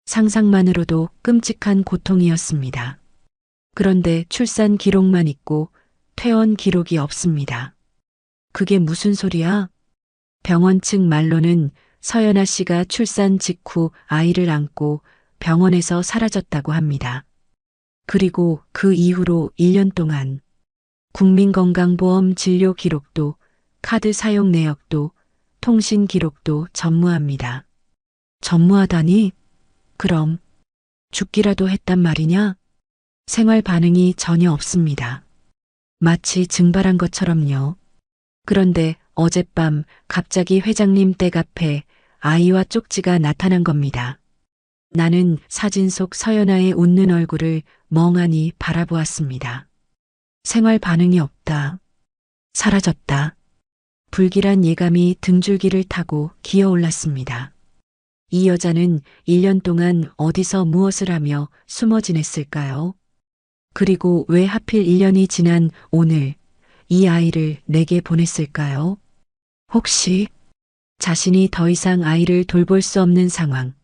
상상만으로도 끔찍한 고통이었습니다. 그런데 출산 기록만 있고 퇴원 기록이 없습니다. 그게 무슨 소리야? 병원 측 말로는 서연아 씨가 출산 직후 아이를 안고 병원에서 사라졌다고 합니다. 그리고 그 이후로 1년 동안 국민건강보험 진료 기록도, 카드 사용 내역도, 통신 기록도 전무합니다. 전무하다니? 그럼 죽기라도 했단 말이냐? 생활 반응이 전혀 없습니다. 마치 증발한 것처럼요. 그런데 어젯밤 갑자기 회장님 댁 앞에 아이와 쪽지가 나타난 겁니다. 나는 사진 속 서연아의 웃는 얼굴을 멍하니 바라보았습니다. 생활 반응이 없다. 사라졌다. 불길한 예감이 등줄기를 타고 기어올랐습니다. 이 여자는 1년 동안 어디서 무엇을 하며 숨어 지냈을까요? 그리고 왜 하필 1년이 지난 오늘 이 아이를 내게 보냈을까요? 혹시 자신이 더 이상 아이를 돌볼 수 없는 상황,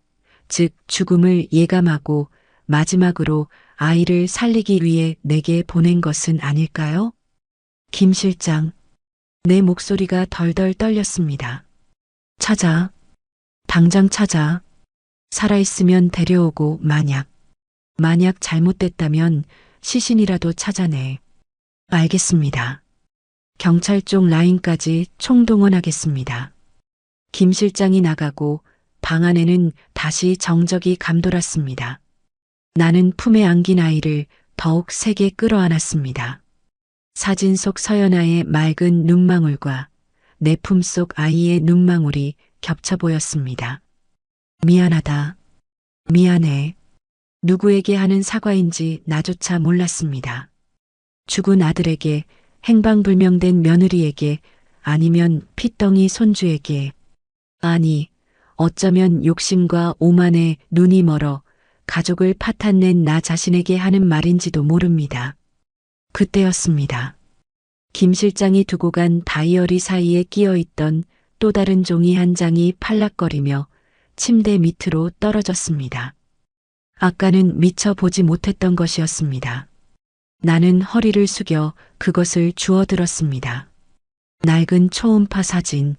즉 죽음을 예감하고 마지막으로 아이를 살리기 위해 내게 보낸 것은 아닐까요? 김 실장, 내 목소리가 덜덜 떨렸습니다. 찾아. 당장 찾아. 살아있으면 데려오고 만약 잘못됐다면 시신이라도 찾아내. 알겠습니다. 경찰 쪽 라인까지 총동원하겠습니다. 김 실장이 나가고 방 안에는 다시 정적이 감돌았습니다. 나는 품에 안긴 아이를 더욱 세게 끌어안았습니다. 사진 속 서연아의 맑은 눈망울과 내 품속 아이의 눈망울이 겹쳐 보였습니다. 미안하다. 미안해. 누구에게 하는 사과인지 나조차 몰랐습니다. 죽은 아들에게, 행방불명된 며느리에게, 아니면 핏덩이 손주에게. 아니, 어쩌면 욕심과 오만에 눈이 멀어 가족을 파탄낸 나 자신에게 하는 말인지도 모릅니다. 그때였습니다. 김 실장이 두고 간 다이어리 사이에 끼어 있던 또 다른 종이 한 장이 팔락거리며 침대 밑으로 떨어졌습니다. 아까는 미처 보지 못했던 것이었습니다. 나는 허리를 숙여 그것을 주워들었습니다. 낡은 초음파 사진,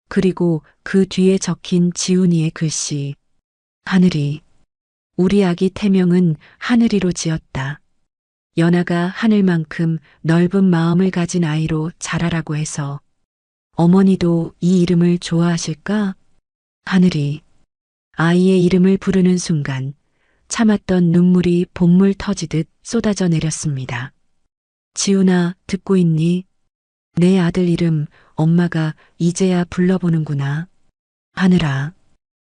그리고 그 뒤에 적힌 지훈이의 글씨. 하늘이, 우리 아기 태명은 하늘이로 지었다. 연아가 하늘만큼 넓은 마음을 가진 아이로 자라라고 해서 어머니도 이 이름을 좋아하실까? 하늘이. 아이의 이름을 부르는 순간 참았던 눈물이 본물 터지듯 쏟아져 내렸습니다. 지훈아, 듣고 있니? 내 아들 이름 엄마가 이제야 불러보는구나. 하늘아.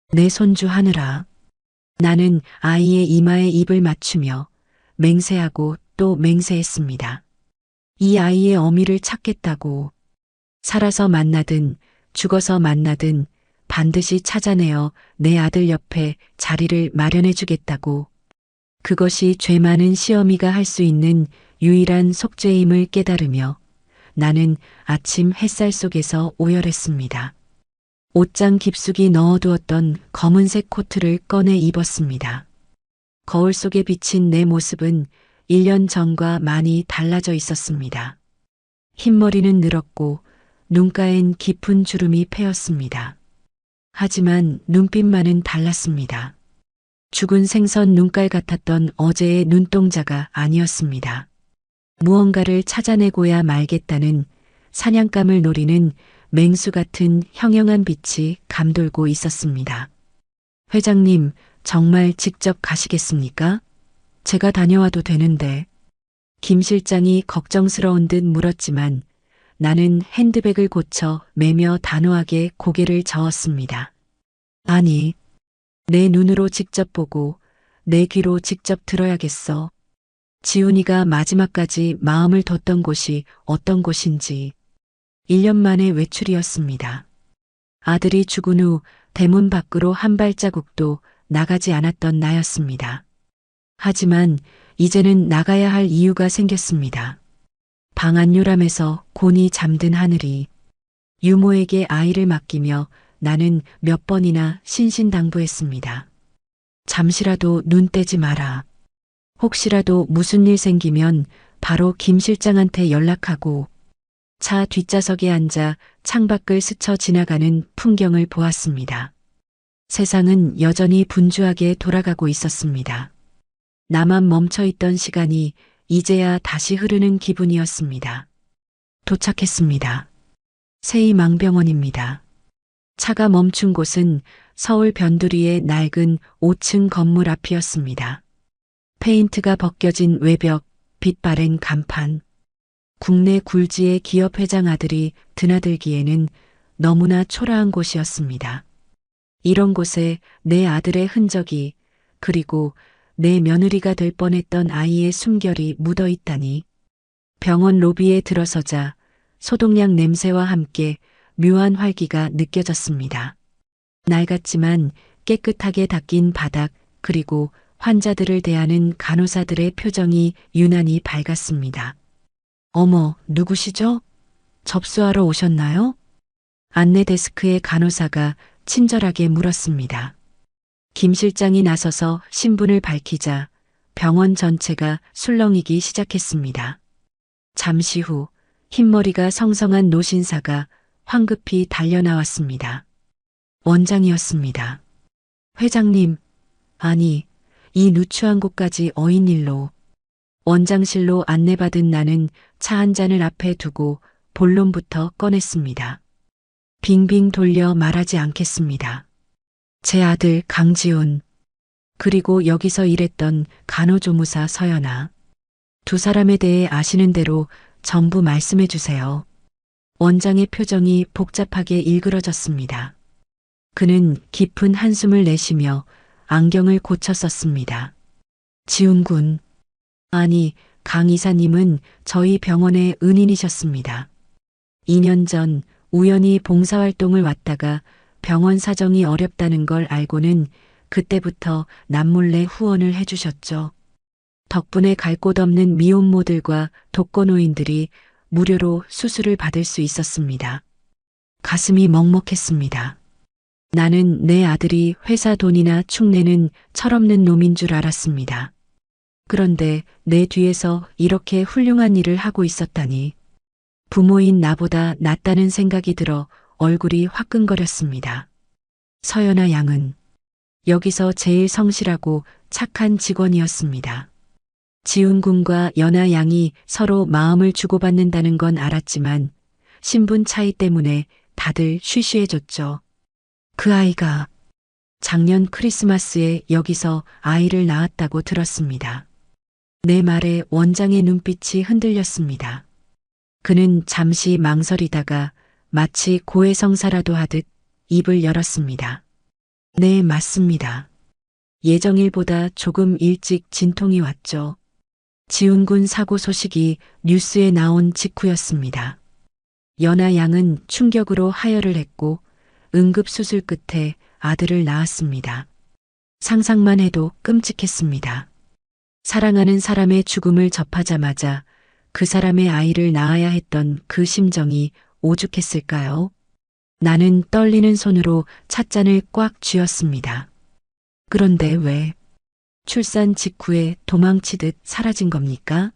내 손주 하늘아. 나는 아이의 이마에 입을 맞추며 맹세하고 또 맹세했습니다. 이 아이의 어미를 찾겠다고. 살아서 만나든 죽어서 만나든 반드시 찾아내어 내 아들 옆에 자리를 마련해 주겠다고. 그것이 죄 많은 시어미가 할 수 있는 유일한 속죄임을 깨달으며 나는 아침 햇살 속에서 오열했습니다. 옷장 깊숙이 넣어두었던 검은색 코트를 꺼내 입었습니다. 거울 속에 비친 내 모습은 1년 전과 많이 달라져 있었습니다. 흰머리는 늘었고 눈가엔 깊은 주름이 패였습니다. 하지만 눈빛만은 달랐습니다. 죽은 생선 눈깔 같았던 어제의 눈동자가 아니었습니다. 무언가를 찾아내고야 말겠다는 사냥감을 노리는 맹수 같은 형형한 빛이 감돌고 있었습니다. 회장님, 정말 직접 가시겠습니까? 제가 다녀와도 되는데. 김 실장이 걱정스러운 듯 물었지만 나는 핸드백을 고쳐 매며 단호하게 고개를 저었습니다. 아니, 내 눈으로 직접 보고 내 귀로 직접 들어야겠어. 지훈이가 마지막까지 마음을 뒀던 곳이 어떤 곳인지. 1년 만의 외출이었습니다. 아들이 죽은 후 대문 밖으로 한 발자국도 나가지 않았던 나였습니다. 하지만 이제는 나가야 할 이유가 생겼습니다. 방 안요람에서 곤히 잠든 하늘이. 유모에게 아이를 맡기며 나는 몇 번이나 신신당부했습니다. 잠시라도 눈 떼지 마라. 혹시라도 무슨 일 생기면 바로 김 실장한테 연락하고. 차 뒷좌석에 앉아 창밖을 스쳐 지나가는 풍경을 보았습니다. 세상은 여전히 분주하게 돌아가고 있었습니다. 나만 멈춰있던 시간이 이제야 다시 흐르는 기분이었습니다. 도착했습니다. 세이망병원입니다. 차가 멈춘 곳은 서울 변두리의 낡은 5층 건물 앞이었습니다. 페인트가 벗겨진 외벽, 빛 바랜 간판. 국내 굴지의 기업 회장 아들이 드나들기에는 너무나 초라한 곳이었습니다. 이런 곳에 내 아들의 흔적이, 그리고 내 며느리가 될 뻔했던 아이의 숨결이 묻어 있다니. 병원 로비에 들어서자 소독약 냄새와 함께 묘한 활기가 느껴졌습니다. 낡았지만 깨끗하게 닦인 바닥, 그리고 환자들을 대하는 간호사들의 표정이 유난히 밝았습니다. 어머, 누구시죠? 접수하러 오셨나요? 안내 데스크의 간호사가 친절하게 물었습니다. 김 실장이 나서서 신분을 밝히자 병원 전체가 술렁이기 시작했습니다. 잠시 후 흰머리가 성성한 노신사가 황급히 달려나왔습니다. 원장이었습니다. 회장님, 아니, 이 누추한 곳까지 어인일로. 원장실로 안내받은 나는 차 한 잔을 앞에 두고 본론부터 꺼냈습니다. 빙빙 돌려 말하지 않겠습니다. 제 아들 강지훈, 그리고 여기서 일했던 간호조무사 서연아. 두 사람에 대해 아시는 대로 전부 말씀해 주세요. 원장의 표정이 복잡하게 일그러졌습니다. 그는 깊은 한숨을 내쉬며 안경을 고쳐 썼습니다. 지훈 군, 아니, 강 이사님은 저희 병원의 은인이셨습니다. 2년 전 우연히 봉사활동을 왔다가 병원 사정이 어렵다는 걸 알고는 그때부터 남몰래 후원을 해주셨죠. 덕분에 갈 곳 없는 미혼모들과 독거노인들이 무료로 수술을 받을 수 있었습니다. 가슴이 먹먹했습니다. 나는 내 아들이 회사 돈이나 축내는 철없는 놈인 줄 알았습니다. 그런데 내 뒤에서 이렇게 훌륭한 일을 하고 있었다니. 부모인 나보다 낫다는 생각이 들어 얼굴이 화끈거렸습니다. 서연아 양은 여기서 제일 성실하고 착한 직원이었습니다. 지훈 군과 연아 양이 서로 마음을 주고받는다는 건 알았지만 신분 차이 때문에 다들 쉬쉬해졌죠. 그 아이가 작년 크리스마스에 여기서 아이를 낳았다고 들었습니다. 내 말에 원장의 눈빛이 흔들렸습니다. 그는 잠시 망설이다가 마치 고해성사라도 하듯 입을 열었습니다. 네, 맞습니다. 예정일보다 조금 일찍 진통이 왔죠. 지훈군 사고 소식이 뉴스에 나온 직후였습니다. 연아 양은 충격으로 하혈을 했고 응급수술 끝에 아들을 낳았습니다. 상상만 해도 끔찍했습니다. 사랑하는 사람의 죽음을 접하자마자 그 사람의 아이를 낳아야 했던 그 심정이 오죽했을까요? 나는 떨리는 손으로 찻잔을 꽉 쥐었습니다. 그런데 왜 출산 직후에 도망치듯 사라진 겁니까?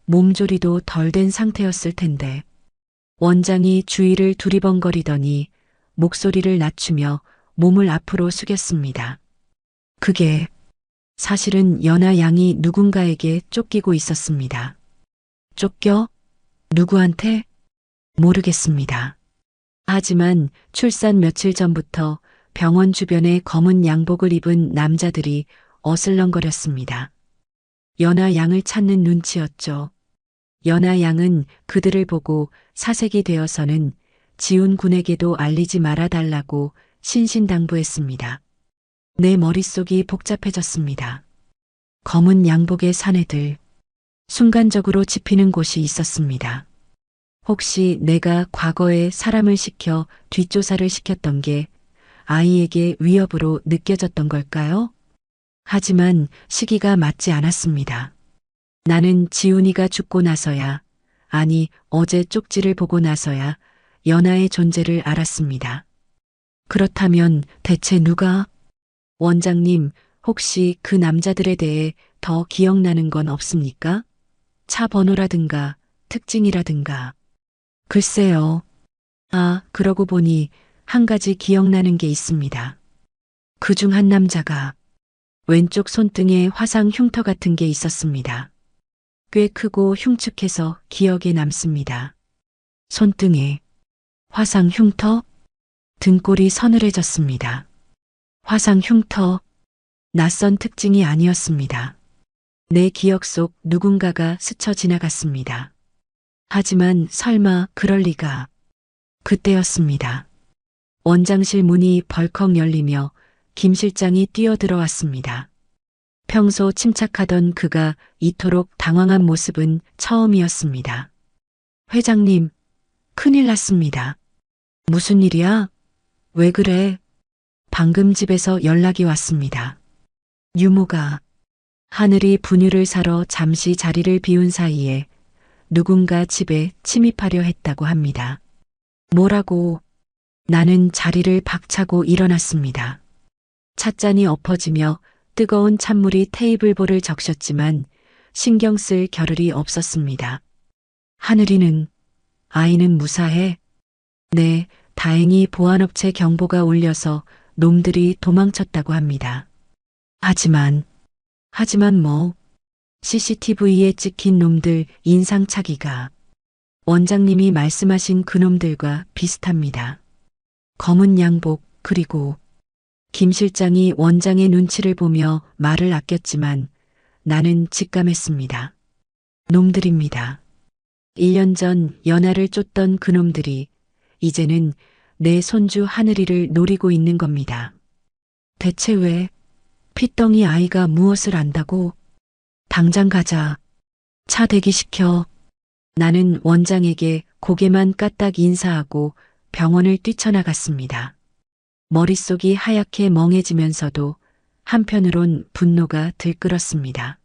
몸조리도 덜 된 상태였을 텐데. 원장이 주위를 두리번거리더니 목소리를 낮추며 몸을 앞으로 숙였습니다. 그게 사실은 연아 양이 누군가에게 쫓기고 있었습니다. 쫓겨? 누구한테? 모르겠습니다. 하지만 출산 며칠 전부터 병원 주변에 검은 양복을 입은 남자들이 어슬렁거렸습니다. 연아 양을 찾는 눈치였죠. 연아 양은 그들을 보고 사색이 되어서는 지훈 군에게도 알리지 말아달라고 신신당부했습니다. 내 머릿속이 복잡해졌습니다. 검은 양복의 사내들. 순간적으로 짚이는 곳이 있었습니다. 혹시 내가 과거에 사람을 시켜 뒷조사를 시켰던 게 아이에게 위협으로 느껴졌던 걸까요? 하지만 시기가 맞지 않았습니다. 나는 지훈이가 죽고 나서야, 아니 어제 쪽지를 보고 나서야 연아의 존재를 알았습니다. 그렇다면 대체 누가? 원장님, 혹시 그 남자들에 대해 더 기억나는 건 없습니까? 차 번호라든가 특징이라든가. 글쎄요. 아, 그러고 보니 한 가지 기억나는 게 있습니다. 그중 한 남자가 왼쪽 손등에 화상 흉터 같은 게 있었습니다. 꽤 크고 흉측해서 기억에 남습니다. 손등에 화상 흉터? 등골이 서늘해졌습니다. 화상 흉터, 낯선 특징이 아니었습니다. 내 기억 속 누군가가 스쳐 지나갔습니다. 하지만 설마 그럴 리가. 그때였습니다. 원장실 문이 벌컥 열리며 김 실장이 뛰어들어왔습니다. 평소 침착하던 그가 이토록 당황한 모습은 처음이었습니다. 회장님, 큰일 났습니다. 무슨 일이야? 왜 그래? 방금 집에서 연락이 왔습니다. 유모가 하늘이 분유를 사러 잠시 자리를 비운 사이에 누군가 집에 침입하려 했다고 합니다. 뭐라고? 나는 자리를 박차고 일어났습니다. 찻잔이 엎어지며 뜨거운 찬물이 테이블볼을 적셨지만 신경 쓸 겨를이 없었습니다. 하늘이는, 아이는 무사해? 네, 다행히 보안업체 경보가 울려서 놈들이 도망쳤다고 합니다. 하지만 뭐, CCTV에 찍힌 놈들 인상착의가 원장님이 말씀하신 그놈들과 비슷합니다. 검은 양복, 그리고 김 실장이 원장의 눈치를 보며 말을 아꼈지만 나는 직감했습니다. 놈들입니다. 1년 전 연하를 쫓던 그놈들이 이제는 내 손주 하늘이를 노리고 있는 겁니다. 대체 왜? 핏덩이 아이가 무엇을 안다고? 당장 가자. 차 대기시켜. 나는 원장에게 고개만 까딱 인사하고 병원을 뛰쳐나갔습니다. 머릿속이 하얗게 멍해지면서도 한편으론 분노가 들끓었습니다.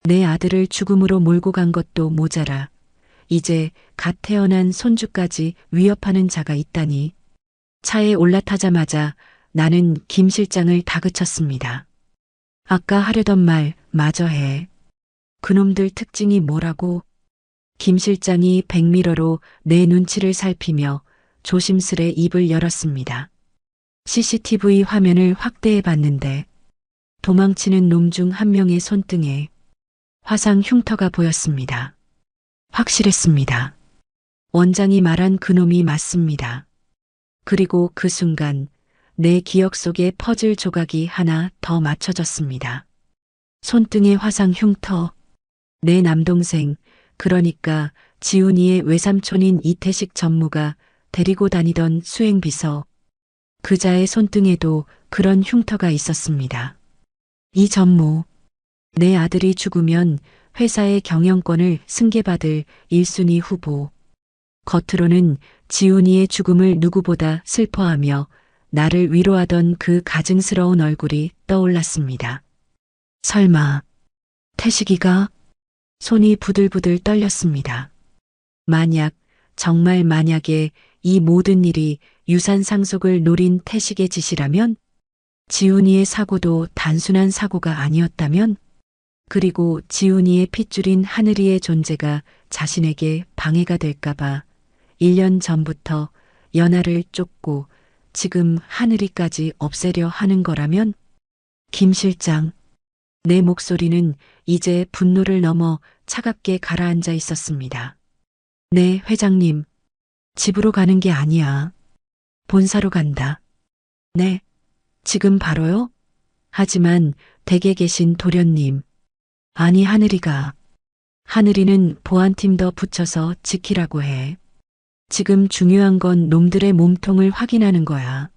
내 아들을 죽음으로 몰고 간 것도 모자라 이제 갓 태어난 손주까지 위협하는 자가 있다니. 차에 올라타자마자 나는 김 실장을 다그쳤습니다. 아까 하려던 말 마저 해. 그놈들 특징이 뭐라고? 김 실장이 백미러로 내 눈치를 살피며 조심스레 입을 열었습니다. CCTV 화면을 확대해 봤는데 도망치는 놈 중 한 명의 손등에 화상 흉터가 보였습니다. 확실했습니다. 원장이 말한 그놈이 맞습니다. 그리고 그 순간 내 기억 속에 퍼즐 조각이 하나 더 맞춰졌습니다. 손등의 화상 흉터. 내 남동생, 그러니까 지훈이의 외삼촌인 이태식 전무가 데리고 다니던 수행비서. 그자의 손등에도 그런 흉터가 있었습니다. 이 전무, 내 아들이 죽으면 회사의 경영권을 승계받을 1순위 후보. 겉으로는 지훈이의 죽음을 누구보다 슬퍼하며 나를 위로하던 그 가증스러운 얼굴이 떠올랐습니다. 설마 태식이가? 손이 부들부들 떨렸습니다. 만약, 정말 만약에 이 모든 일이 유산 상속을 노린 태식의 짓이라면? 지훈이의 사고도 단순한 사고가 아니었다면? 그리고 지훈이의 핏줄인 하늘이의 존재가 자신에게 방해가 될까봐 1년 전부터 연하를 쫓고 지금 하늘이까지 없애려 하는 거라면? 김 실장, 내 목소리는 이제 분노를 넘어 차갑게 가라앉아 있었습니다. 네, 회장님. 집으로 가는 게 아니야. 본사로 간다. 네, 지금 바로요? 하지만 댁에 계신 도련님. 아니, 하늘이는 보안팀 더 붙여서 지키라고 해. 지금 중요한 건 놈들의 몸통을 확인하는 거야.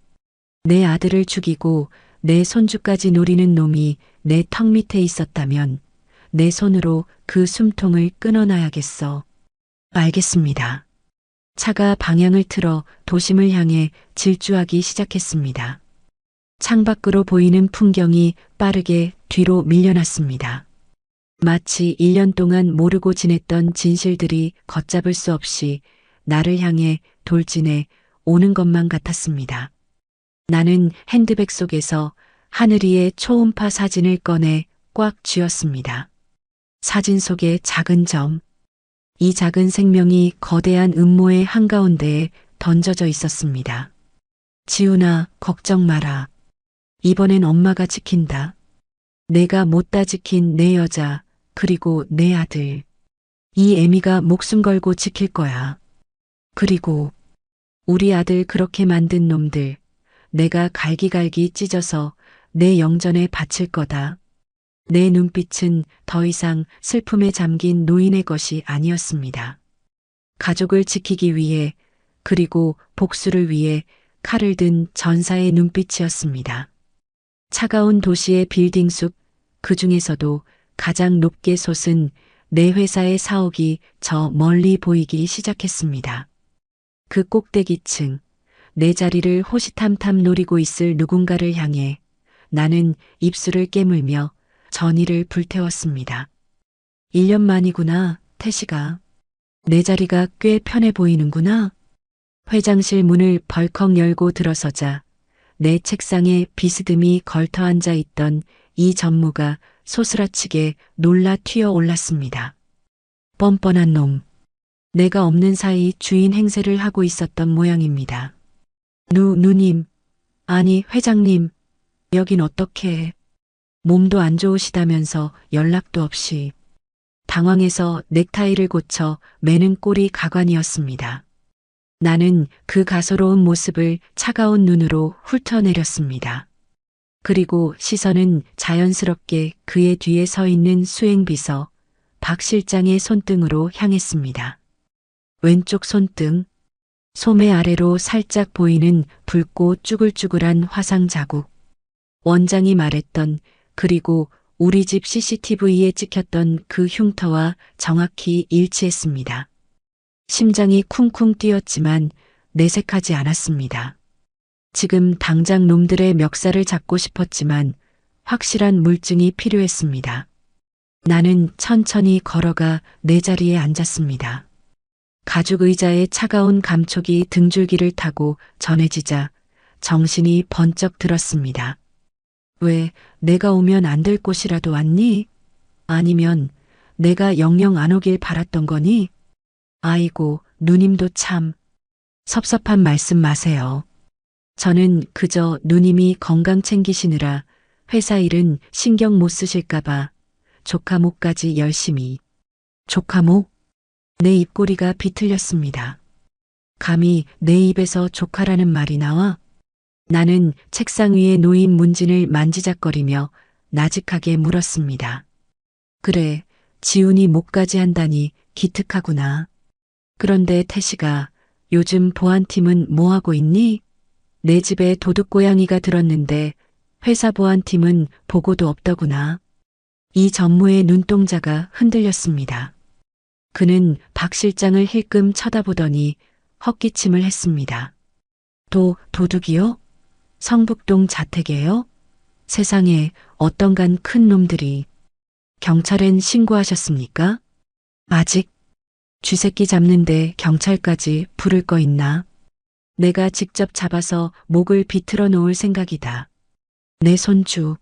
내 아들을 죽이고 내 손주까지 노리는 놈이 내 턱 밑에 있었다면 내 손으로 그 숨통을 끊어놔야겠어. 알겠습니다. 차가 방향을 틀어 도심을 향해 질주하기 시작했습니다. 창밖으로 보이는 풍경이 빠르게 뒤로 밀려났습니다. 마치 1년 동안 모르고 지냈던 진실들이 걷잡을 수 없이 나를 향해 돌진해 오는 것만 같았습니다. 나는 핸드백 속에서 하늘이의 초음파 사진을 꺼내 꽉 쥐었습니다. 사진 속의 작은 점. 이 작은 생명이 거대한 음모의 한가운데에 던져져 있었습니다. 지훈아, 걱정 마라. 이번엔 엄마가 지킨다. 내가 못다 지킨 내 여자, 그리고 내 아들. 이 애미가 목숨 걸고 지킬 거야. 그리고 우리 아들 그렇게 만든 놈들, 내가 갈기갈기 찢어서 내 영전에 바칠 거다. 내 눈빛은 더 이상 슬픔에 잠긴 노인의 것이 아니었습니다. 가족을 지키기 위해, 그리고 복수를 위해 칼을 든 전사의 눈빛이었습니다. 차가운 도시의 빌딩 숲, 그 중에서도 가장 높게 솟은 내 회사의 사옥이 저 멀리 보이기 시작했습니다. 그 꼭대기층, 내 자리를 호시탐탐 노리고 있을 누군가를 향해 나는 입술을 깨물며 전의를 불태웠습니다. 1년 만이구나, 태식아. 내 자리가 꽤 편해 보이는구나. 회장실 문을 벌컥 열고 들어서자 내 책상에 비스듬히 걸터 앉아 있던 이 전무가 소스라치게 놀라 튀어 올랐습니다. 뻔뻔한 놈. 내가 없는 사이 주인 행세를 하고 있었던 모양입니다. 누님. 아니, 회장님. 여긴 어떻게. 몸도 안 좋으시다면서 연락도 없이. 당황해서 넥타이를 고쳐 매는 꼴이 가관이었습니다. 나는 그 가소로운 모습을 차가운 눈으로 훑어내렸습니다. 그리고 시선은 자연스럽게 그의 뒤에 서 있는 수행비서 박 실장의 손등으로 향했습니다. 왼쪽 손등, 소매 아래로 살짝 보이는 붉고 쭈글쭈글한 화상 자국. 원장이 말했던 그리고 우리 집 CCTV에 찍혔던 그 흉터와 정확히 일치했습니다. 심장이 쿵쿵 뛰었지만 내색하지 않았습니다. 지금 당장 놈들의 멱살을 잡고 싶었지만 확실한 물증이 필요했습니다. 나는 천천히 걸어가 내 자리에 앉았습니다. 가죽 의자의 차가운 감촉이 등줄기를 타고 전해지자 정신이 번쩍 들었습니다. 왜 내가 오면 안 될 곳이라도 왔니? 아니면 내가 영영 안 오길 바랐던 거니? 아이고, 누님도 참. 섭섭한 말씀 마세요. 저는 그저 누님이 건강 챙기시느라 회사 일은 신경 못 쓰실까봐 조카목까지 열심히. 조카목? 내 입꼬리가 비틀렸습니다. 감히 내 입에서 조카라는 말이 나와? 나는 책상 위에 놓인 문진을 만지작거리며 나직하게 물었습니다. 그래, 지훈이 목까지 한다니 기특하구나. 그런데 태식아, 요즘 보안팀은 뭐하고 있니? 내 집에 도둑고양이가 들었는데 회사 보안팀은 보고도 없더구나. 이 전무의 눈동자가 흔들렸습니다. 그는 박 실장을 힐끔 쳐다보더니 헛기침을 했습니다. 도둑이요? 성북동 자택에요? 세상에 어떤간 큰 놈들이. 경찰엔 신고하셨습니까? 아직. 쥐새끼 잡는데 경찰까지 부를 거 있나? 내가 직접 잡아서 목을 비틀어 놓을 생각이다. 내 손주.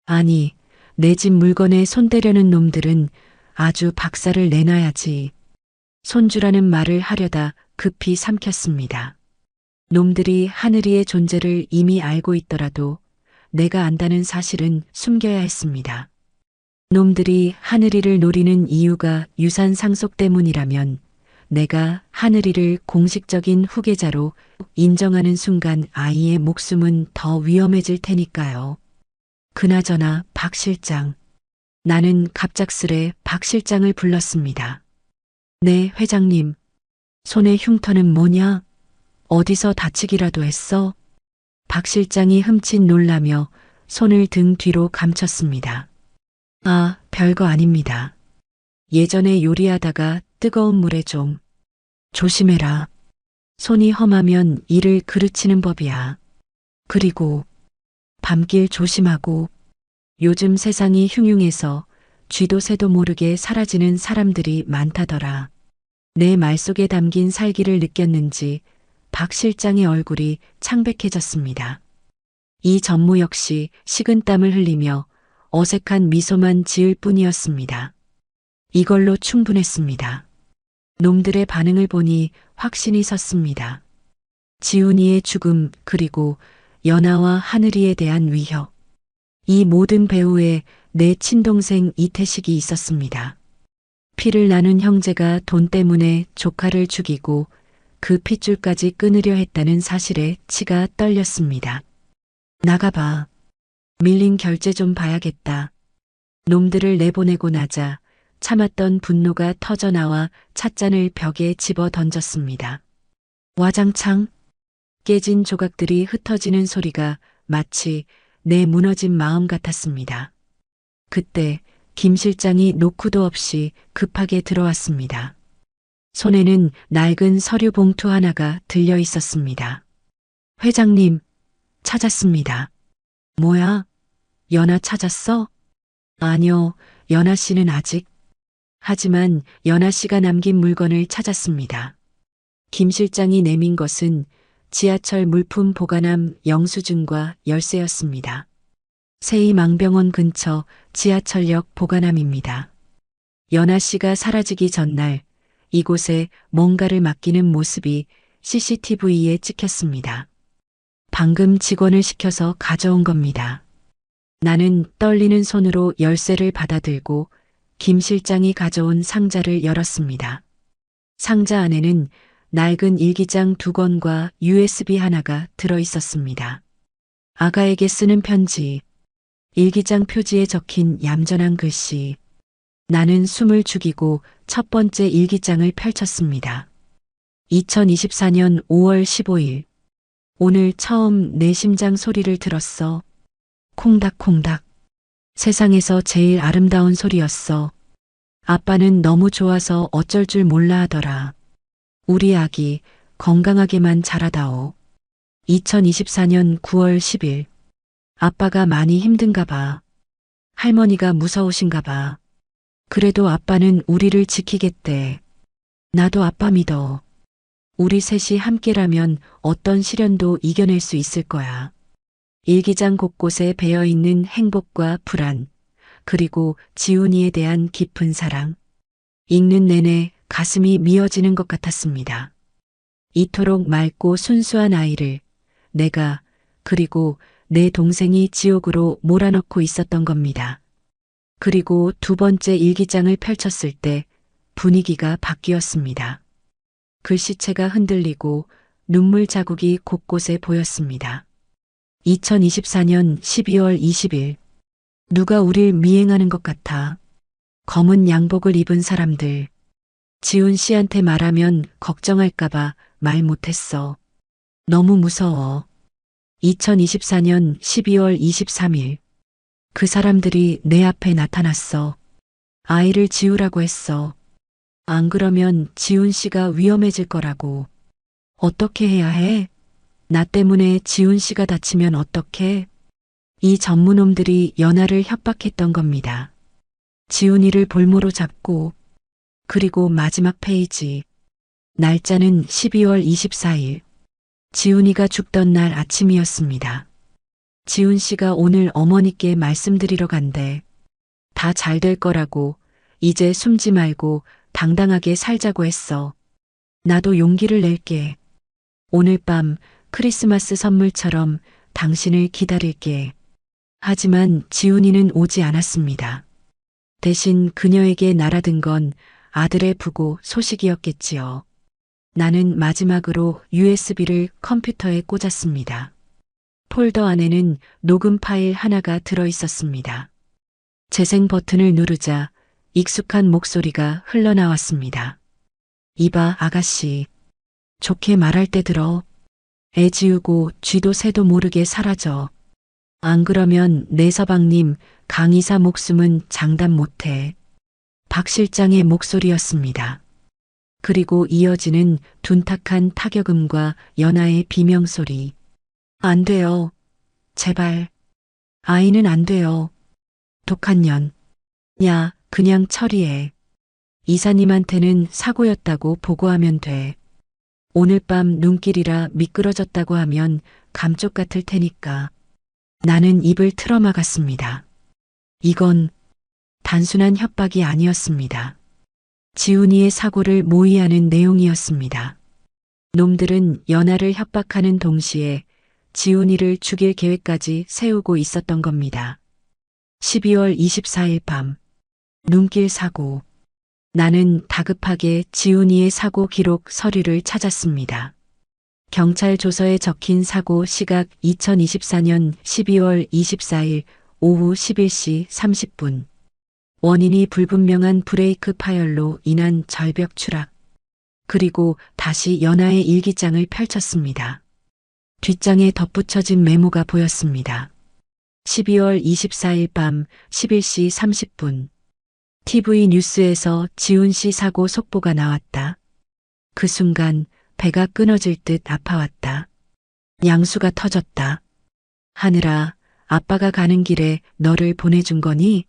아니, 내 집 물건에 손대려는 놈들은 아주 박살을 내놔야지. 손주라는 말을 하려다 급히 삼켰습니다. 놈들이 하늘이의 존재를 이미 알고 있더라도 내가 안다는 사실은 숨겨야 했습니다. 놈들이 하늘이를 노리는 이유가 유산 상속 때문이라면 내가 하늘이를 공식적인 후계자로 인정하는 순간 아이의 목숨은 더 위험해질 테니까요. 그나저나 박 실장. 나는 갑작스레 박 실장을 불렀습니다. 네, 회장님. 손의 흉터는 뭐냐? 어디서 다치기라도 했어? 박 실장이 흠칫 놀라며 손을 등 뒤로 감췄습니다. 아, 별거 아닙니다. 예전에 요리하다가 뜨거운 물에 좀 조심해라. 손이 험하면 이를 그르치는 법이야. 그리고 밤길 조심하고. 요즘 세상이 흉흉해서 쥐도 새도 모르게 사라지는 사람들이 많다더라. 내 말 속에 담긴 살기를 느꼈는지 박 실장의 얼굴이 창백해졌습니다. 이 전무 역시 식은땀을 흘리며 어색한 미소만 지을 뿐이었습니다. 이걸로 충분했습니다. 놈들의 반응을 보니 확신이 섰습니다. 지훈이의 죽음 그리고 연아와 하늘이에 대한 위협. 이 모든 배후에 내 친동생 이태식이 있었습니다. 피를 나눈 형제가 돈 때문에 조카를 죽이고 그 핏줄까지 끊으려 했다는 사실에 치가 떨렸습니다. 나가봐. 밀린 결제 좀 봐야겠다. 놈들을 내보내고 나자 참았던 분노가 터져나와 찻잔을 벽에 집어 던졌습니다. 와장창. 깨진 조각들이 흩어지는 소리가 마치 내 무너진 마음 같았습니다. 그때 김 실장이 노크도 없이 급하게 들어왔습니다. 손에는 낡은 서류 봉투 하나가 들려 있었습니다. 회장님, 찾았습니다. 뭐야? 연아 찾았어? 아니요, 연아 씨는 아직. 하지만 연아 씨가 남긴 물건을 찾았습니다. 김 실장이 내민 것은 지하철 물품 보관함 영수증과 열쇠였습니다. 세이망병원 근처 지하철역 보관함입니다. 연아 씨가 사라지기 전날 이곳에 뭔가를 맡기는 모습이 CCTV에 찍혔습니다. 방금 직원을 시켜서 가져온 겁니다. 나는 떨리는 손으로 열쇠를 받아들고 김 실장이 가져온 상자를 열었습니다. 상자 안에는 낡은 일기장 2권과 USB 하나가 들어 있었습니다. 아가에게 쓰는 편지, 일기장 표지에 적힌 얌전한 글씨. 나는 숨을 죽이고 첫 번째 일기장을 펼쳤습니다. 2024년 5월 15일. 오늘 처음 내 심장 소리를 들었어. 콩닥콩닥. 세상에서 제일 아름다운 소리였어. 아빠는 너무 좋아서 어쩔 줄 몰라 하더라. 우리 아기 건강하게만 자라다오. 2024년 9월 10일. 아빠가 많이 힘든가 봐. 할머니가 무서우신가 봐. 그래도 아빠는 우리를 지키겠대. 나도 아빠 믿어. 우리 셋이 함께라면 어떤 시련도 이겨낼 수 있을 거야. 일기장 곳곳에 배어있는 행복과 불안, 그리고 지훈이에 대한 깊은 사랑. 읽는 내내 가슴이 미어지는 것 같았습니다. 이토록 맑고 순수한 아이를 내가, 그리고 내 동생이 지옥으로 몰아넣고 있었던 겁니다. 그리고 두 번째 일기장을 펼쳤을 때 분위기가 바뀌었습니다. 글씨체가 흔들리고 눈물 자국이 곳곳에 보였습니다. 2024년 12월 20일. 누가 우릴 미행하는 것 같아. 검은 양복을 입은 사람들. 지훈 씨한테 말하면 걱정할까봐 말 못했어. 너무 무서워. 2024년 12월 23일. 그 사람들이 내 앞에 나타났어. 아이를 지우라고 했어. 안 그러면 지훈 씨가 위험해질 거라고. 어떻게 해야 해? 나 때문에 지훈 씨가 다치면 어떡해? 이 전무놈들이 연하를 협박했던 겁니다. 지훈이를 볼모로 잡고, 그리고 마지막 페이지. 날짜는 12월 24일. 지훈이가 죽던 날 아침이었습니다. 지훈 씨가 오늘 어머니께 말씀드리러 간대. 다 잘 될 거라고, 이제 숨지 말고 당당하게 살자고 했어. 나도 용기를 낼게. 오늘 밤 크리스마스 선물처럼 당신을 기다릴게. 하지만 지훈이는 오지 않았습니다. 대신 그녀에게 날아든 건 아들의 부고 소식이었겠지요. 나는 마지막으로 USB를 컴퓨터에 꽂았습니다. 폴더 안에는 녹음 파일 하나가 들어 있었습니다. 재생 버튼을 누르자 익숙한 목소리가 흘러나왔습니다. 이봐, 아가씨. 좋게 말할 때 들어. 애 지우고 쥐도 새도 모르게 사라져. 안 그러면 내 서방님, 강이사 목숨은 장담 못해. 박 실장의 목소리였습니다. 그리고 이어지는 둔탁한 타격음과 연하의 비명소리. 안 돼요. 제발. 아이는 안 돼요. 독한 년. 야, 그냥 처리해. 이사님한테는 사고였다고 보고하면 돼. 오늘 밤 눈길이라 미끄러졌다고 하면 감쪽 같을 테니까. 나는 입을 틀어막았습니다. 이건 단순한 협박이 아니었습니다. 지훈이의 사고를 모의하는 내용이었습니다. 놈들은 연하를 협박하는 동시에 지훈이를 죽일 계획까지 세우고 있었던 겁니다. 12월 24일 밤. 눈길 사고. 나는 다급하게 지훈이의 사고 기록 서류를 찾았습니다. 경찰 조서에 적힌 사고 시각 2024년 12월 24일 오후 11시 30분. 원인이 불분명한 브레이크 파열로 인한 절벽 추락. 그리고 다시 연하의 일기장을 펼쳤습니다. 뒷장에 덧붙여진 메모가 보였습니다. 12월 24일 밤 11시 30분. TV 뉴스에서 지훈 씨 사고 속보가 나왔다. 그 순간 배가 끊어질 듯 아파왔다. 양수가 터졌다. 하늘아, 아빠가 가는 길에 너를 보내준 거니?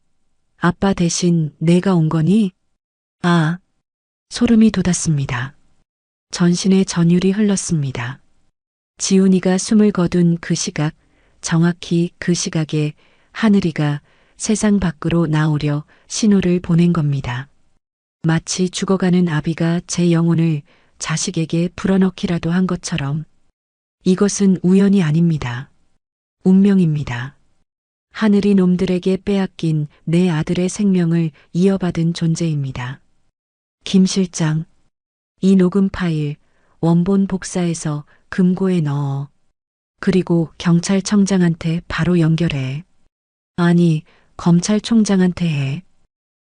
아빠 대신 내가 온 거니? 아, 소름이 돋았습니다. 전신에 전율이 흘렀습니다. 지훈이가 숨을 거둔 그 시각, 정확히 그 시각에 하늘이가 세상 밖으로 나오려 신호를 보낸 겁니다. 마치 죽어가는 아비가 제 영혼을 자식에게 불어넣기라도 한 것처럼. 이것은 우연이 아닙니다. 운명입니다. 하늘이 놈들에게 빼앗긴 내 아들의 생명을 이어받은 존재입니다. 김 실장, 이 녹음 파일 원본 복사해서 금고에 넣어. 그리고 경찰청장한테 바로 연결해. 아니, 검찰총장한테 해.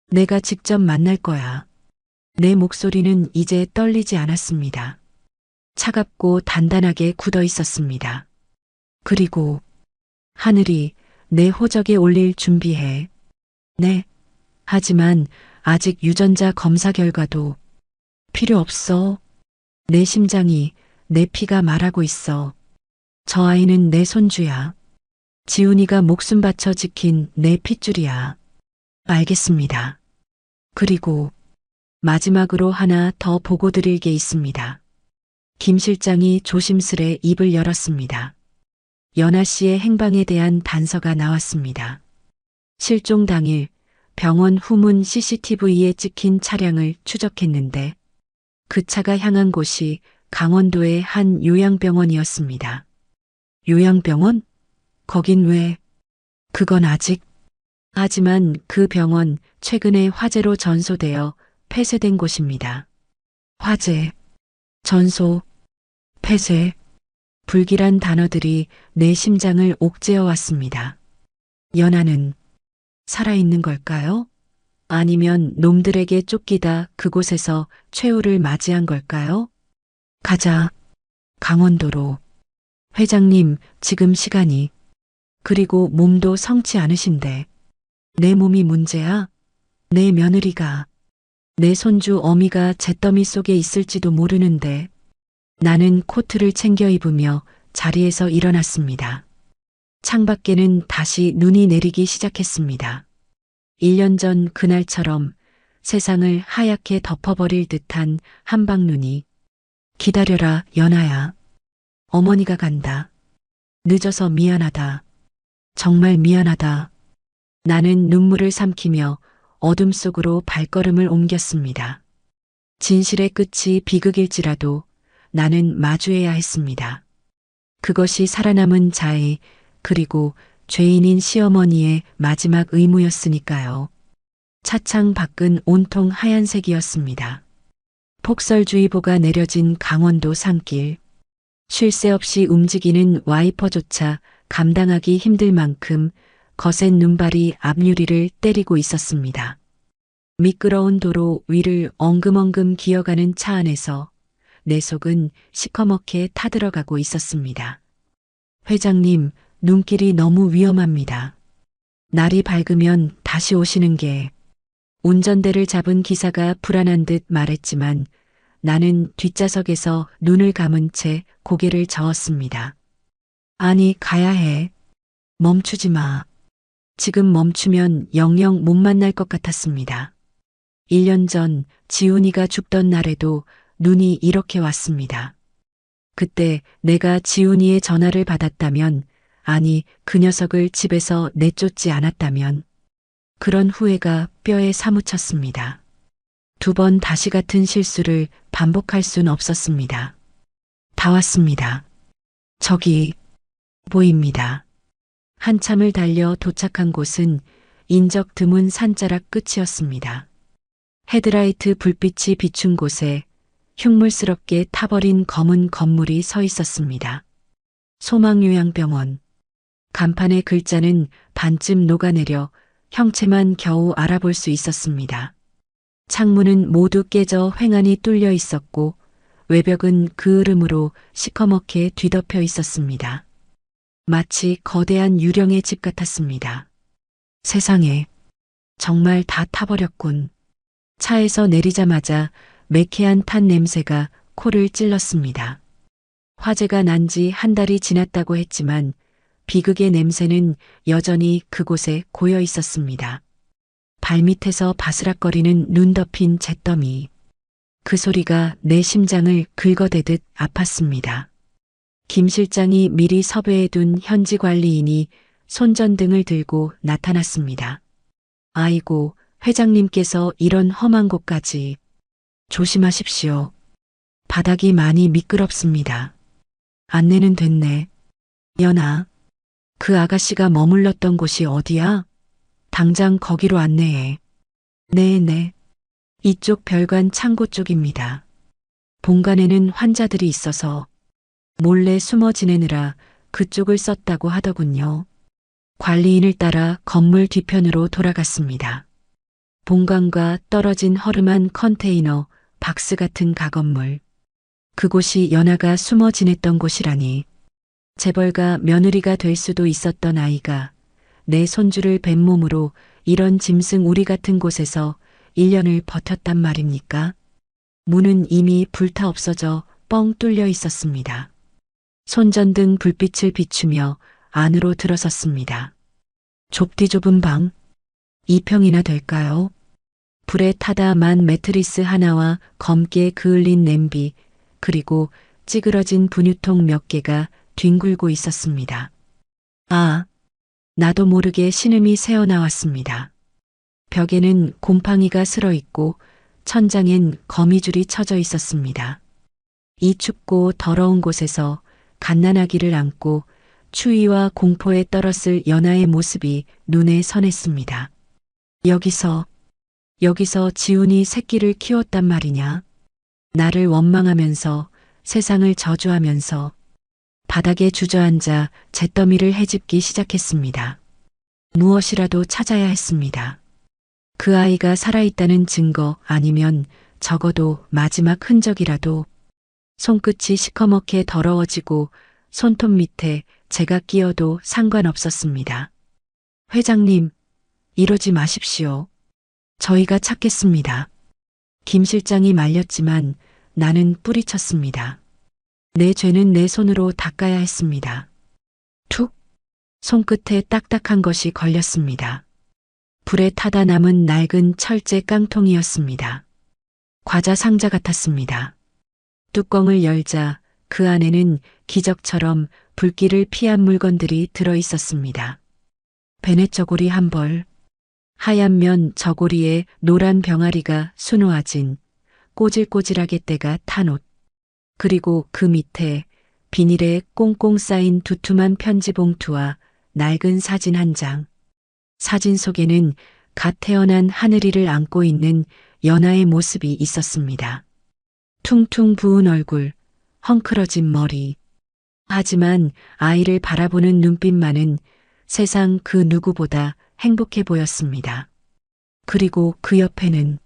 내가 직접 만날 거야. 내 목소리는 이제 떨리지 않았습니다. 차갑고 단단하게 굳어 있었습니다. 그리고 하늘이 내 호적에 올릴 준비해. 네. 하지만 아직 유전자 검사 결과도 필요 없어. 내 심장이, 내 피가 말하고 있어. 저 아이는 내 손주야. 지훈이가 목숨 바쳐 지킨 내 핏줄이야. 알겠습니다. 그리고 마지막으로 하나 더 보고 드릴 게 있습니다. 김 실장이 조심스레 입을 열었습니다. 연아 씨의 행방에 대한 단서가 나왔습니다. 실종 당일 병원 후문 CCTV에 찍힌 차량을 추적했는데 그 차가 향한 곳이 강원도의 한 요양병원이었습니다. 요양병원? 거긴 왜? 그건 아직. 하지만 그 병원 최근에 화재로 전소되어 폐쇄된 곳입니다. 화재, 전소, 폐쇄, 불길한 단어들이 내 심장을 옥죄어 왔습니다. 연아는 살아있는 걸까요? 아니면 놈들에게 쫓기다 그곳에서 최후를 맞이한 걸까요? 가자. 강원도로. 회장님, 지금 시간이. 그리고 몸도 성치 않으신데. 내 몸이 문제야? 내 며느리가. 내 손주 어미가 잿더미 속에 있을지도 모르는데. 나는 코트를 챙겨 입으며 자리에서 일어났습니다. 창밖에는 다시 눈이 내리기 시작했습니다. 1년 전 그날처럼 세상을 하얗게 덮어버릴 듯한 한방눈이. 기다려라, 연아야. 어머니가 간다. 늦어서 미안하다. 정말 미안하다. 나는 눈물을 삼키며 어둠 속으로 발걸음을 옮겼습니다. 진실의 끝이 비극일지라도 나는 마주해야 했습니다. 그것이 살아남은 자의 그리고 죄인인 시어머니의 마지막 의무였으니까요. 차창 밖은 온통 하얀색이었습니다. 폭설주의보가 내려진 강원도 산길. 쉴 새 없이 움직이는 와이퍼조차 감당하기 힘들 만큼 거센 눈발이 앞유리를 때리고 있었습니다. 미끄러운 도로 위를 엉금엉금 기어가는 차 안에서 내 속은 시커멓게 타들어가고 있었습니다. 회장님, 눈길이 너무 위험합니다. 날이 밝으면 다시 오시는 게. 운전대를 잡은 기사가 불안한 듯 말했지만 나는 뒷좌석에서 눈을 감은 채 고개를 저었습니다. 아니, 가야 해. 멈추지 마. 지금 멈추면 영영 못 만날 것 같았습니다. 1년 전 지훈이가 죽던 날에도 눈이 이렇게 왔습니다. 그때 내가 지훈이의 전화를 받았다면, 아니, 그 녀석을 집에서 내쫓지 않았다면, 그런 후회가 뼈에 사무쳤습니다. 2번 다시 같은 실수를 반복할 순 없었습니다. 다 왔습니다. 저기 보입니다. 한참을 달려 도착한 곳은 인적 드문 산자락 끝이었습니다. 헤드라이트 불빛이 비춘 곳에 흉물스럽게 타버린 검은 건물이 서 있었습니다. 소망요양병원. 간판의 글자는 반쯤 녹아내려 형체만 겨우 알아볼 수 있었습니다. 창문은 모두 깨져 횡하니 뚫려 있었고 외벽은 그 흐름으로 시커멓게 뒤덮여 있었습니다. 마치 거대한 유령의 집 같았습니다. 세상에, 정말 다 타버렸군. 차에서 내리자마자 매캐한 탄 냄새가 코를 찔렀습니다. 화재가 난 지 한 달이 지났다고 했지만 비극의 냄새는 여전히 그곳에 고여 있었습니다. 발밑에서 바스락거리는 눈 덮인 잿더미. 그 소리가 내 심장을 긁어대듯 아팠습니다. 김 실장이 미리 섭외해둔 현지 관리인이 손전등을 들고 나타났습니다. 아이고, 회장님께서 이런 험한 곳까지. 조심하십시오. 바닥이 많이 미끄럽습니다. 안내는 됐네. 연아. 그 아가씨가 머물렀던 곳이 어디야? 당장 거기로 안내해. 네네. 이쪽 별관 창고 쪽입니다. 본관에는 환자들이 있어서 몰래 숨어 지내느라 그쪽을 썼다고 하더군요. 관리인을 따라 건물 뒤편으로 돌아갔습니다. 본관과 떨어진 허름한 컨테이너, 박스 같은 가건물. 그곳이 연하가 숨어 지냈던 곳이라니. 재벌가 며느리가 될 수도 있었던 아이가 내 손주를 뱃몸으로 이런 짐승 우리 같은 곳에서 1년을 버텼단 말입니까? 문은 이미 불타 없어져 뻥 뚫려 있었습니다. 손전등 불빛을 비추며 안으로 들어섰습니다. 좁디 좁은 방, 2평이나 될까요? 불에 타다 만 매트리스 하나와 검게 그을린 냄비, 그리고 찌그러진 분유통 몇 개가 뒹굴고 있었습니다. 아, 나도 모르게 신음이 새어나왔습니다. 벽에는 곰팡이가 슬어 있고 천장엔 거미줄이 쳐져 있었습니다. 이 춥고 더러운 곳에서 갓난아기를 안고 추위와 공포에 떨었을 연하의 모습이 눈에 선했습니다. 여기서 지훈이 새끼를 키웠단 말이냐? 나를 원망하면서 세상을 저주하면서 바닥에 주저앉아 잿더미를 헤집기 시작했습니다. 무엇이라도 찾아야 했습니다. 그 아이가 살아있다는 증거 아니면 적어도 마지막 흔적이라도. 손끝이 시커멓게 더러워지고 손톱 밑에 제가 끼어도 상관없었습니다. 회장님, 이러지 마십시오. 저희가 찾겠습니다. 김 실장이 말렸지만 나는 뿌리쳤습니다. 내 죄는 내 손으로 닦아야 했습니다. 툭! 손끝에 딱딱한 것이 걸렸습니다. 불에 타다 남은 낡은 철제 깡통이었습니다. 과자 상자 같았습니다. 뚜껑을 열자 그 안에는 기적처럼 불길을 피한 물건들이 들어 있었습니다. 베넷 저고리 한 벌, 하얀 면 저고리에 노란 병아리가 수놓아진 꼬질꼬질하게 때가 탄 옷, 그리고 그 밑에 비닐에 꽁꽁 쌓인 두툼한 편지 봉투와 낡은 사진 한 장. 사진 속에는 갓 태어난 하늘이를 안고 있는 연하의 모습이 있었습니다. 퉁퉁 부은 얼굴, 헝클어진 머리. 하지만 아이를 바라보는 눈빛만은 세상 그 누구보다 행복해 보였습니다. 그리고 그 옆에는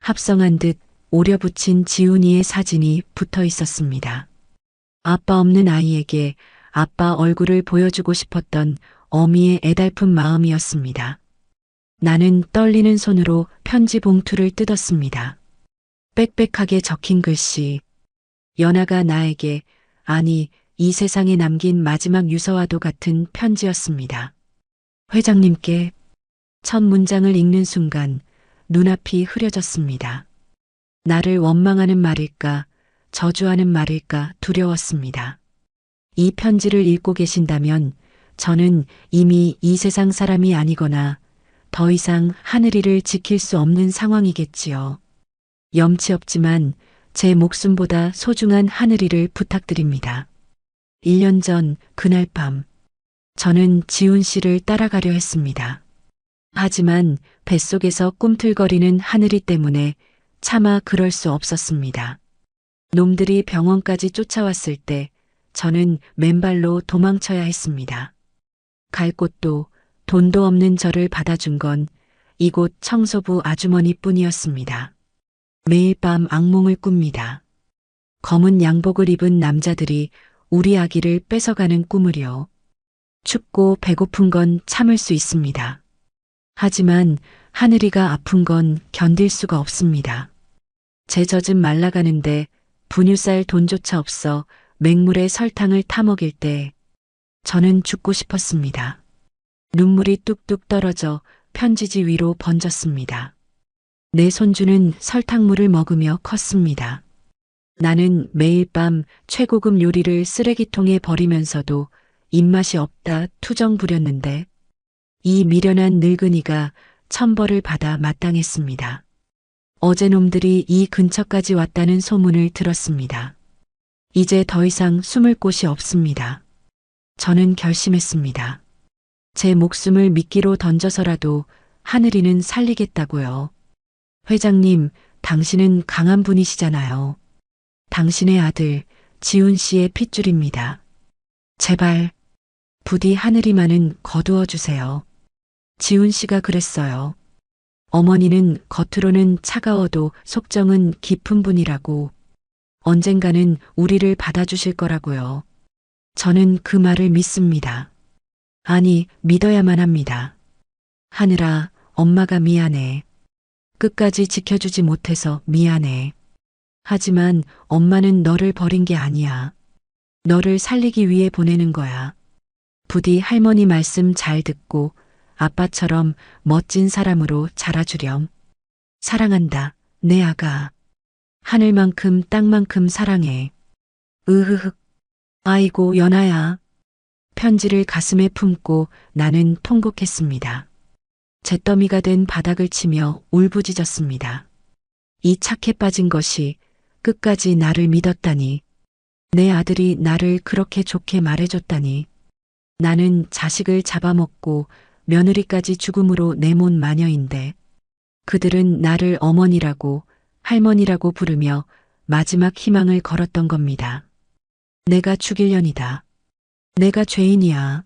합성한 듯 오려붙인 지훈이의 사진이 붙어 있었습니다. 아빠 없는 아이에게 아빠 얼굴을 보여주고 싶었던 어미의 애달픈 마음이었습니다. 나는 떨리는 손으로 편지 봉투를 뜯었습니다. 빽빽하게 적힌 글씨. 연하가 나에게, 아니, 이 세상에 남긴 마지막 유서와도 같은 편지였습니다. 회장님께. 첫 문장을 읽는 순간 눈앞이 흐려졌습니다. 나를 원망하는 말일까, 저주하는 말일까 두려웠습니다. 이 편지를 읽고 계신다면 저는 이미 이 세상 사람이 아니거나 더 이상 하늘이를 지킬 수 없는 상황이겠지요. 염치 없지만 제 목숨보다 소중한 하늘이를 부탁드립니다. 1년 전 그날 밤 저는 지훈 씨를 따라가려 했습니다. 하지만 뱃속에서 꿈틀거리는 하늘이 때문에 차마 그럴 수 없었습니다. 놈들이 병원까지 쫓아왔을 때 저는 맨발로 도망쳐야 했습니다. 갈 곳도 돈도 없는 저를 받아준 건 이곳 청소부 아주머니뿐이었습니다. 매일 밤 악몽을 꿉니다. 검은 양복을 입은 남자들이 우리 아기를 뺏어가는 꿈을요. 춥고 배고픈 건 참을 수 있습니다. 하지만 하늘이가 아픈 건 견딜 수가 없습니다. 제 젖은 말라가는데 분유 쌀 돈조차 없어 맹물에 설탕을 타먹일 때 저는 죽고 싶었습니다. 눈물이 뚝뚝 떨어져 편지지 위로 번졌습니다. 내 손주는 설탕물을 먹으며 컸습니다. 나는 매일 밤 최고급 요리를 쓰레기통에 버리면서도 입맛이 없다 투정 부렸는데 이 미련한 늙은이가 천벌을 받아 마땅했습니다. 어제 놈들이 이 근처까지 왔다는 소문을 들었습니다. 이제 더 이상 숨을 곳이 없습니다. 저는 결심했습니다. 제 목숨을 미끼로 던져서라도 하늘이는 살리겠다고요. 회장님, 당신은 강한 분이시잖아요. 당신의 아들, 지훈 씨의 핏줄입니다. 제발, 부디 하늘이만은 거두어 주세요. 지훈 씨가 그랬어요. 어머니는 겉으로는 차가워도 속정은 깊은 분이라고. 언젠가는 우리를 받아주실 거라고요. 저는 그 말을 믿습니다. 아니, 믿어야만 합니다. 하늘아, 엄마가 미안해. 끝까지 지켜주지 못해서 미안해. 하지만 엄마는 너를 버린 게 아니야. 너를 살리기 위해 보내는 거야. 부디 할머니 말씀 잘 듣고 아빠처럼 멋진 사람으로 자라주렴. 사랑한다, 내 아가. 하늘만큼 땅만큼 사랑해. 으흐흑. 아이고, 연아야. 편지를 가슴에 품고 나는 통곡했습니다. 잿더미가 된 바닥을 치며 울부짖었습니다. 이 착해 빠진 것이 끝까지 나를 믿었다니. 내 아들이 나를 그렇게 좋게 말해줬다니. 나는 자식을 잡아먹고 며느리까지 죽음으로 내몬 마녀인데 그들은 나를 어머니라고 할머니라고 부르며 마지막 희망을 걸었던 겁니다. 내가 죽일년이다. 내가 죄인이야.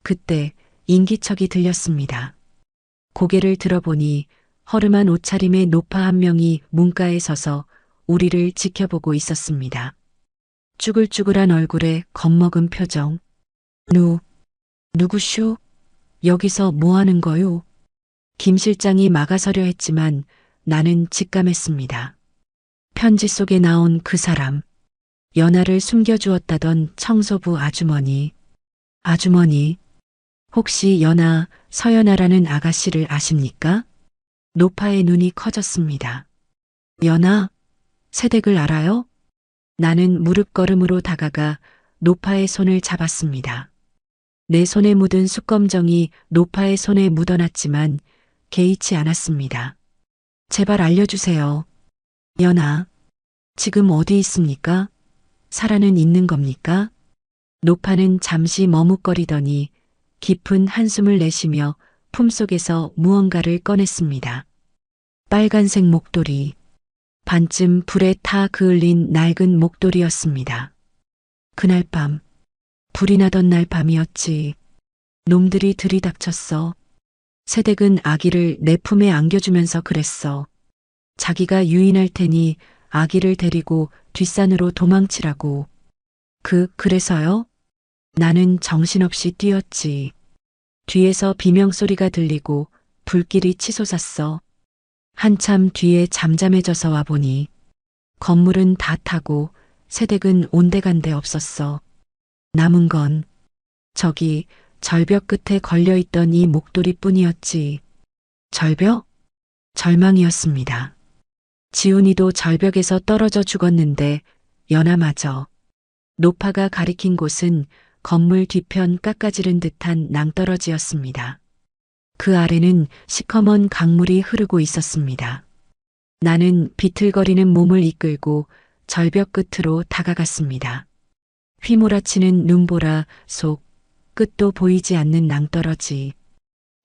그때 인기척이 들렸습니다. 고개를 들어보니 허름한 옷차림의 노파 한 명이 문가에 서서 우리를 지켜보고 있었습니다. 쭈글쭈글한 얼굴에 겁먹은 표정. 누구쇼? 여기서 뭐 하는 거요? 김 실장이 막아서려 했지만 나는 직감했습니다. 편지 속에 나온 그 사람. 연하를 숨겨주었다던 청소부 아주머니. 아주머니, 혹시 연하 서연아라는 아가씨를 아십니까? 노파의 눈이 커졌습니다. 연하, 새댁을 알아요? 나는 무릎걸음으로 다가가 노파의 손을 잡았습니다. 내 손에 묻은 숯검정이 노파의 손에 묻어났지만 개의치 않았습니다. 제발 알려주세요. 연하, 지금 어디 있습니까? 살아는 있는 겁니까? 노파는 잠시 머뭇거리더니 깊은 한숨을 내쉬며 품속에서 무언가를 꺼냈습니다. 빨간색 목도리. 반쯤 불에 타 그을린 낡은 목도리였습니다. 그날 밤, 불이 나던 날 밤이었지. 놈들이 들이닥쳤어. 새댁은 아기를 내 품에 안겨주면서 그랬어. 자기가 유인할 테니 아기를 데리고 뒷산으로 도망치라고. 그래서요? 나는 정신없이 뛰었지. 뒤에서 비명소리가 들리고 불길이 치솟았어. 한참 뒤에 잠잠해져서 와보니 건물은 다 타고 새댁은 온데간데 없었어. 남은 건 저기 절벽 끝에 걸려있던 이 목도리뿐이었지. 절벽? 절망이었습니다. 지훈이도 절벽에서 떨어져 죽었는데 연하마저. 노파가 가리킨 곳은 건물 뒤편 깎아지른 듯한 낭떠러지였습니다. 그 아래는 시커먼 강물이 흐르고 있었습니다. 나는 비틀거리는 몸을 이끌고 절벽 끝으로 다가갔습니다. 휘몰아치는 눈보라 속 끝도 보이지 않는 낭떠러지.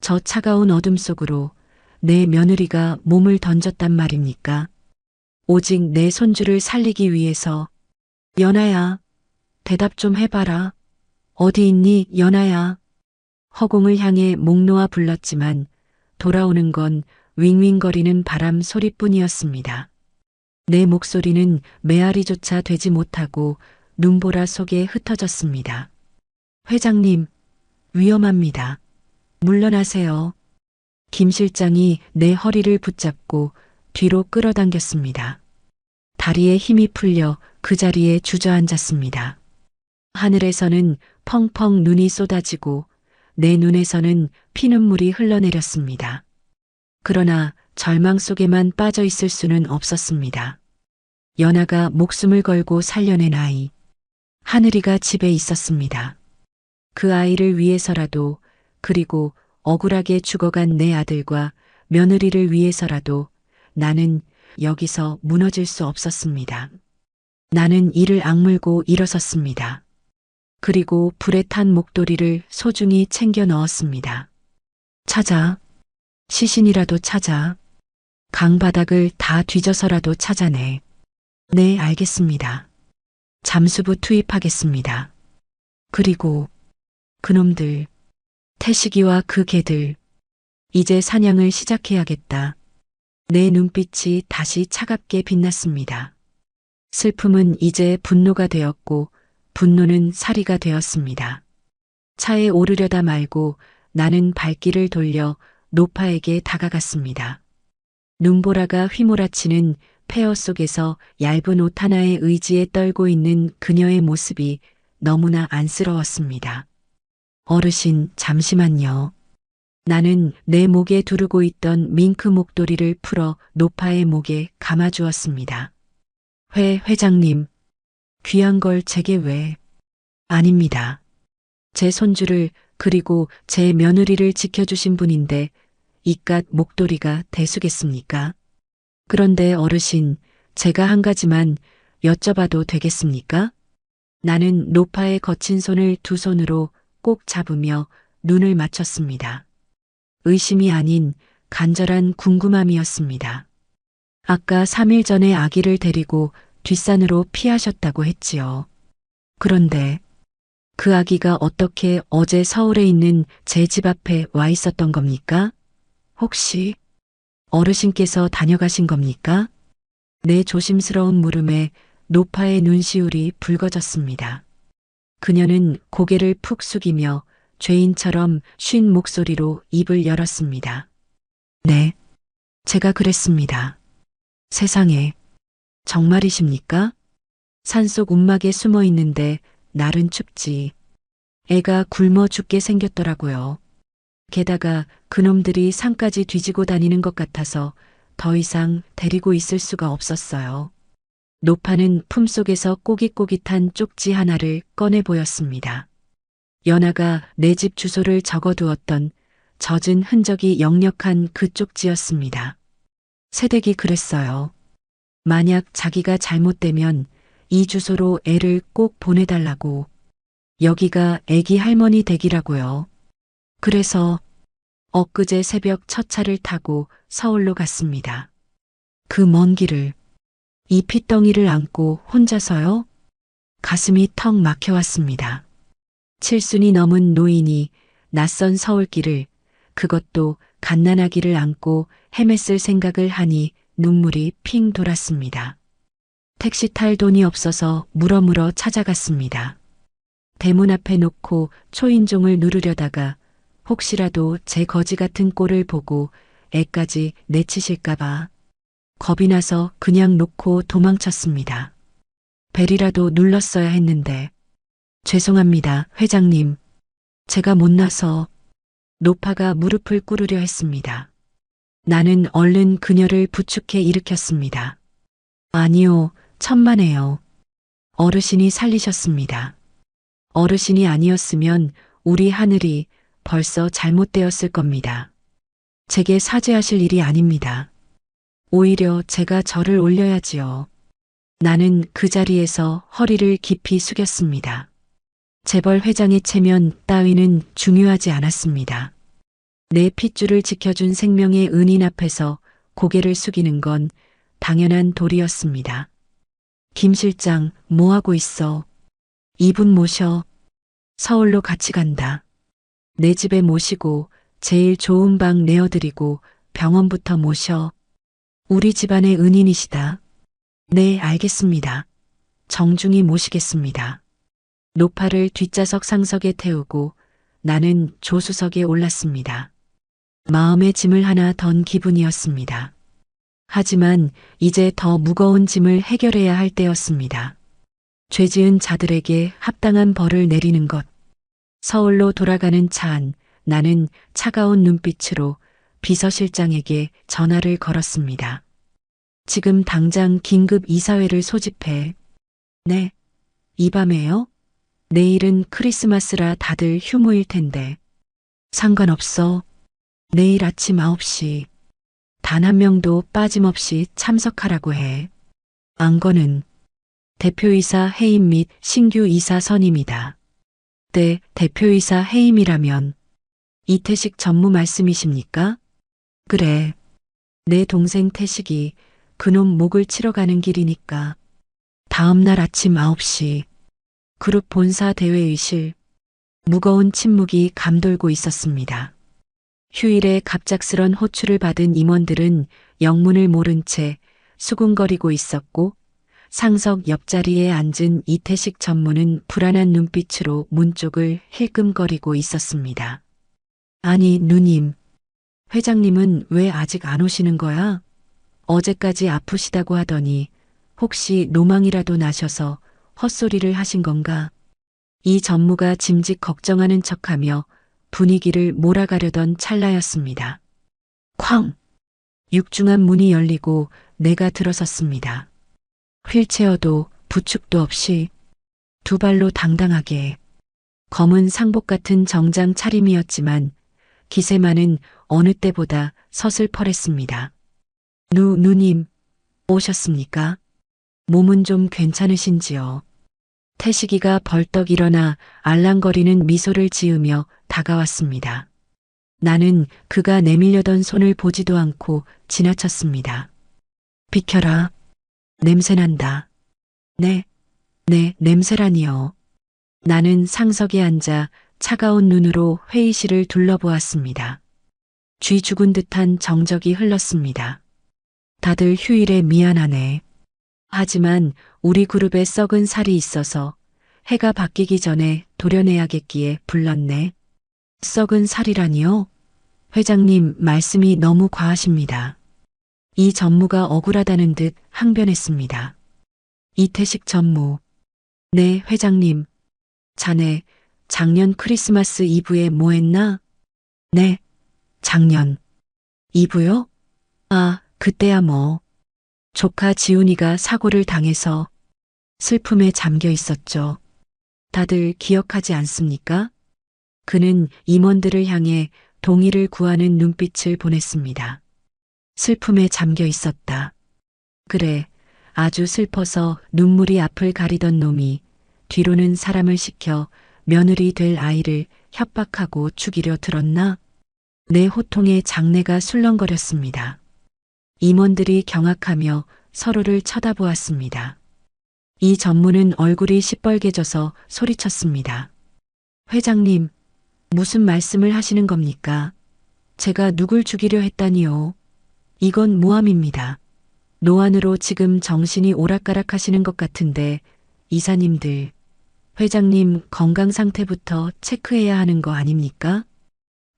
저 차가운 어둠 속으로 내 며느리가 몸을 던졌단 말입니까? 오직 내 손주를 살리기 위해서. 연아야, 대답 좀 해봐라. 어디 있니, 연아야? 허공을 향해 목 놓아 불렀지만 돌아오는 건 윙윙거리는 바람 소리뿐이었습니다. 내 목소리는 메아리조차 되지 못하고 눈보라 속에 흩어졌습니다. 회장님, 위험합니다. 물러나세요. 김 실장이 내 허리를 붙잡고 뒤로 끌어당겼습니다. 다리에 힘이 풀려 그 자리에 주저앉았습니다. 하늘에서는 펑펑 눈이 쏟아지고 내 눈에서는 피눈물이 흘러내렸습니다. 그러나 절망 속에만 빠져 있을 수는 없었습니다. 연하가 목숨을 걸고 살려낸 아이. 하늘이가 집에 있었습니다. 그 아이를 위해서라도, 그리고 억울하게 죽어간 내 아들과 며느리를 위해서라도 나는 여기서 무너질 수 없었습니다. 나는 이를 악물고 일어섰습니다. 그리고 불에 탄 목도리를 소중히 챙겨 넣었습니다. 찾아. 시신이라도 찾아. 강바닥을 다 뒤져서라도 찾아내. 네, 알겠습니다. 잠수부 투입하겠습니다. 그리고 그놈들, 태식이와 그 개들, 이제 사냥을 시작해야겠다. 내 눈빛이 다시 차갑게 빛났습니다. 슬픔은 이제 분노가 되었고 분노는 살이가 되었습니다. 차에 오르려다 말고 나는 발길을 돌려 노파에게 다가갔습니다. 눈보라가 휘몰아치는 폐허 속에서 얇은 옷 하나의 의지에 떨고 있는 그녀의 모습이 너무나 안쓰러웠습니다. 어르신, 잠시만요. 나는 내 목에 두르고 있던 밍크 목도리를 풀어 노파의 목에 감아주었습니다. 회장님, 귀한 걸 제게 왜? 아닙니다. 제 손주를 그리고 제 며느리를 지켜주신 분인데 이깟 목도리가 대수겠습니까? 그런데 어르신, 제가 한 가지만 여쭤봐도 되겠습니까? 나는 노파의 거친 손을 두 손으로 꼭 잡으며 눈을 맞췄습니다. 의심이 아닌 간절한 궁금함이었습니다. 아까 3일 전에 아기를 데리고 뒷산으로 피하셨다고 했지요. 그런데 그 아기가 어떻게 어제 서울에 있는 제 집 앞에 와 있었던 겁니까? 혹시 어르신께서 다녀가신 겁니까? 내 조심스러운 물음에 노파의 눈시울이 붉어졌습니다. 그녀는 고개를 푹 숙이며 죄인처럼 쉰 목소리로 입을 열었습니다. 네, 제가 그랬습니다. 세상에, 정말이십니까? 산속 움막에 숨어 있는데 날은 춥지. 애가 굶어 죽게 생겼더라고요. 게다가 그놈들이 산까지 뒤지고 다니는 것 같아서 더 이상 데리고 있을 수가 없었어요. 노파는 품속에서 꼬깃꼬깃한 쪽지 하나를 꺼내 보였습니다. 연아가 내 집 주소를 적어두었던 젖은 흔적이 역력한 그 쪽지였습니다. 새댁이 그랬어요. 만약 자기가 잘못되면 이 주소로 애를 꼭 보내달라고. 여기가 애기 할머니 댁이라고요. 그래서 엊그제 새벽 첫 차를 타고 서울로 갔습니다. 그 먼 길을, 이 핏덩이를 안고 혼자서요? 가슴이 턱 막혀왔습니다. 7순이 넘은 노인이 낯선 서울길을, 그것도 갓난아기를 안고 헤맸을 생각을 하니 눈물이 핑 돌았습니다. 택시 탈 돈이 없어서 물어물어 찾아갔습니다. 대문 앞에 놓고 초인종을 누르려다가 혹시라도 제 거지 같은 꼴을 보고 애까지 내치실까봐 겁이 나서 그냥 놓고 도망쳤습니다. 벨이라도 눌렀어야 했는데. 죄송합니다, 회장님. 제가 못나서. 노파가 무릎을 꿇으려 했습니다. 나는 얼른 그녀를 부축해 일으켰습니다. 아니요, 천만에요. 어르신이 살리셨습니다. 어르신이 아니었으면 우리 하늘이 벌써 잘못되었을 겁니다. 제게 사죄하실 일이 아닙니다. 오히려 제가 절을 올려야지요. 나는 그 자리에서 허리를 깊이 숙였습니다. 재벌 회장의 체면 따위는 중요하지 않았습니다. 내 핏줄을 지켜준 생명의 은인 앞에서 고개를 숙이는 건 당연한 도리였습니다. 김 실장, 뭐하고 있어? 이분 모셔. 서울로 같이 간다. 내 집에 모시고 제일 좋은 방 내어드리고 병원부터 모셔. 우리 집안의 은인이시다. 네, 알겠습니다. 정중히 모시겠습니다. 노파를 뒷좌석 상석에 태우고 나는 조수석에 올랐습니다. 마음의 짐을 하나 던 기분이었습니다. 하지만 이제 더 무거운 짐을 해결해야 할 때였습니다. 죄 지은 자들에게 합당한 벌을 내리는 것. 서울로 돌아가는 차 안, 나는 차가운 눈빛으로 비서실장에게 전화를 걸었습니다. 지금 당장 긴급 이사회를 소집해. 네, 이 밤에요? 내일은 크리스마스라 다들 휴무일 텐데. 상관없어. 내일 아침 9시. 단 한 명도 빠짐없이 참석하라고 해. 안건은 대표이사 해임 및 신규 이사 선임이다. 때 대표이사 해임이라면 이태식 전무 말씀이십니까? 그래. 내 동생 태식이 그놈 목을 치러 가는 길이니까. 다음 날 아침 9시 그룹 본사 대회의실 무거운 침묵이 감돌고 있었습니다. 휴일에 갑작스런 호출을 받은 임원들은 영문을 모른 채 수군거리고 있었고 상석 옆자리에 앉은 이태식 전무는 불안한 눈빛으로 문 쪽을 힐끔거리고 있었습니다. 아니, 누님. 회장님은 왜 아직 안 오시는 거야? 어제까지 아프시다고 하더니 혹시 노망이라도 나셔서 헛소리를 하신 건가? 이 전무가 짐짓 걱정하는 척하며 분위기를 몰아가려던 찰나였습니다. 쾅! 육중한 문이 열리고 내가 들어섰습니다. 휠체어도 부축도 없이 두 발로 당당하게 검은 상복 같은 정장 차림이었지만 기세만은 어느 때보다 서슬퍼랬습니다. 누님, 오셨습니까? 몸은 좀 괜찮으신지요? 태식이가 벌떡 일어나 알랑거리는 미소를 지으며 다가왔습니다. 나는 그가 내밀려던 손을 보지도 않고 지나쳤습니다. 비켜라. 냄새난다. 네, 냄새라니요. 나는 상석에 앉아 차가운 눈으로 회의실을 둘러보았습니다. 쥐 죽은 듯한 정적이 흘렀습니다. 다들 휴일에 미안하네. 하지만 우리 그룹에 썩은 살이 있어서 해가 바뀌기 전에 도려내야겠기에 불렀네. 썩은 살이라니요? 회장님 말씀이 너무 과하십니다. 이 전무가 억울하다는 듯 항변했습니다. 이태식 전무. 네, 회장님. 자네 작년 크리스마스 이브에 뭐 했나? 네, 작년. 이브요? 아, 그때야 뭐. 조카 지훈이가 사고를 당해서 슬픔에 잠겨 있었죠. 다들 기억하지 않습니까? 그는 임원들을 향해 동의를 구하는 눈빛을 보냈습니다. 슬픔에 잠겨 있었다. 그래, 아주 슬퍼서 눈물이 앞을 가리던 놈이 뒤로는 사람을 시켜 며느리 될 아이를 협박하고 죽이려 들었나? 내 호통에 장내가 술렁거렸습니다. 임원들이 경악하며 서로를 쳐다보았습니다. 이 전무는 얼굴이 시뻘개져서 소리쳤습니다. 회장님, 무슨 말씀을 하시는 겁니까? 제가 누굴 죽이려 했다니요. 이건 모함입니다. 노안으로 지금 정신이 오락가락 하시는 것 같은데 이사님들, 회장님 건강 상태부터 체크해야 하는 거 아닙니까?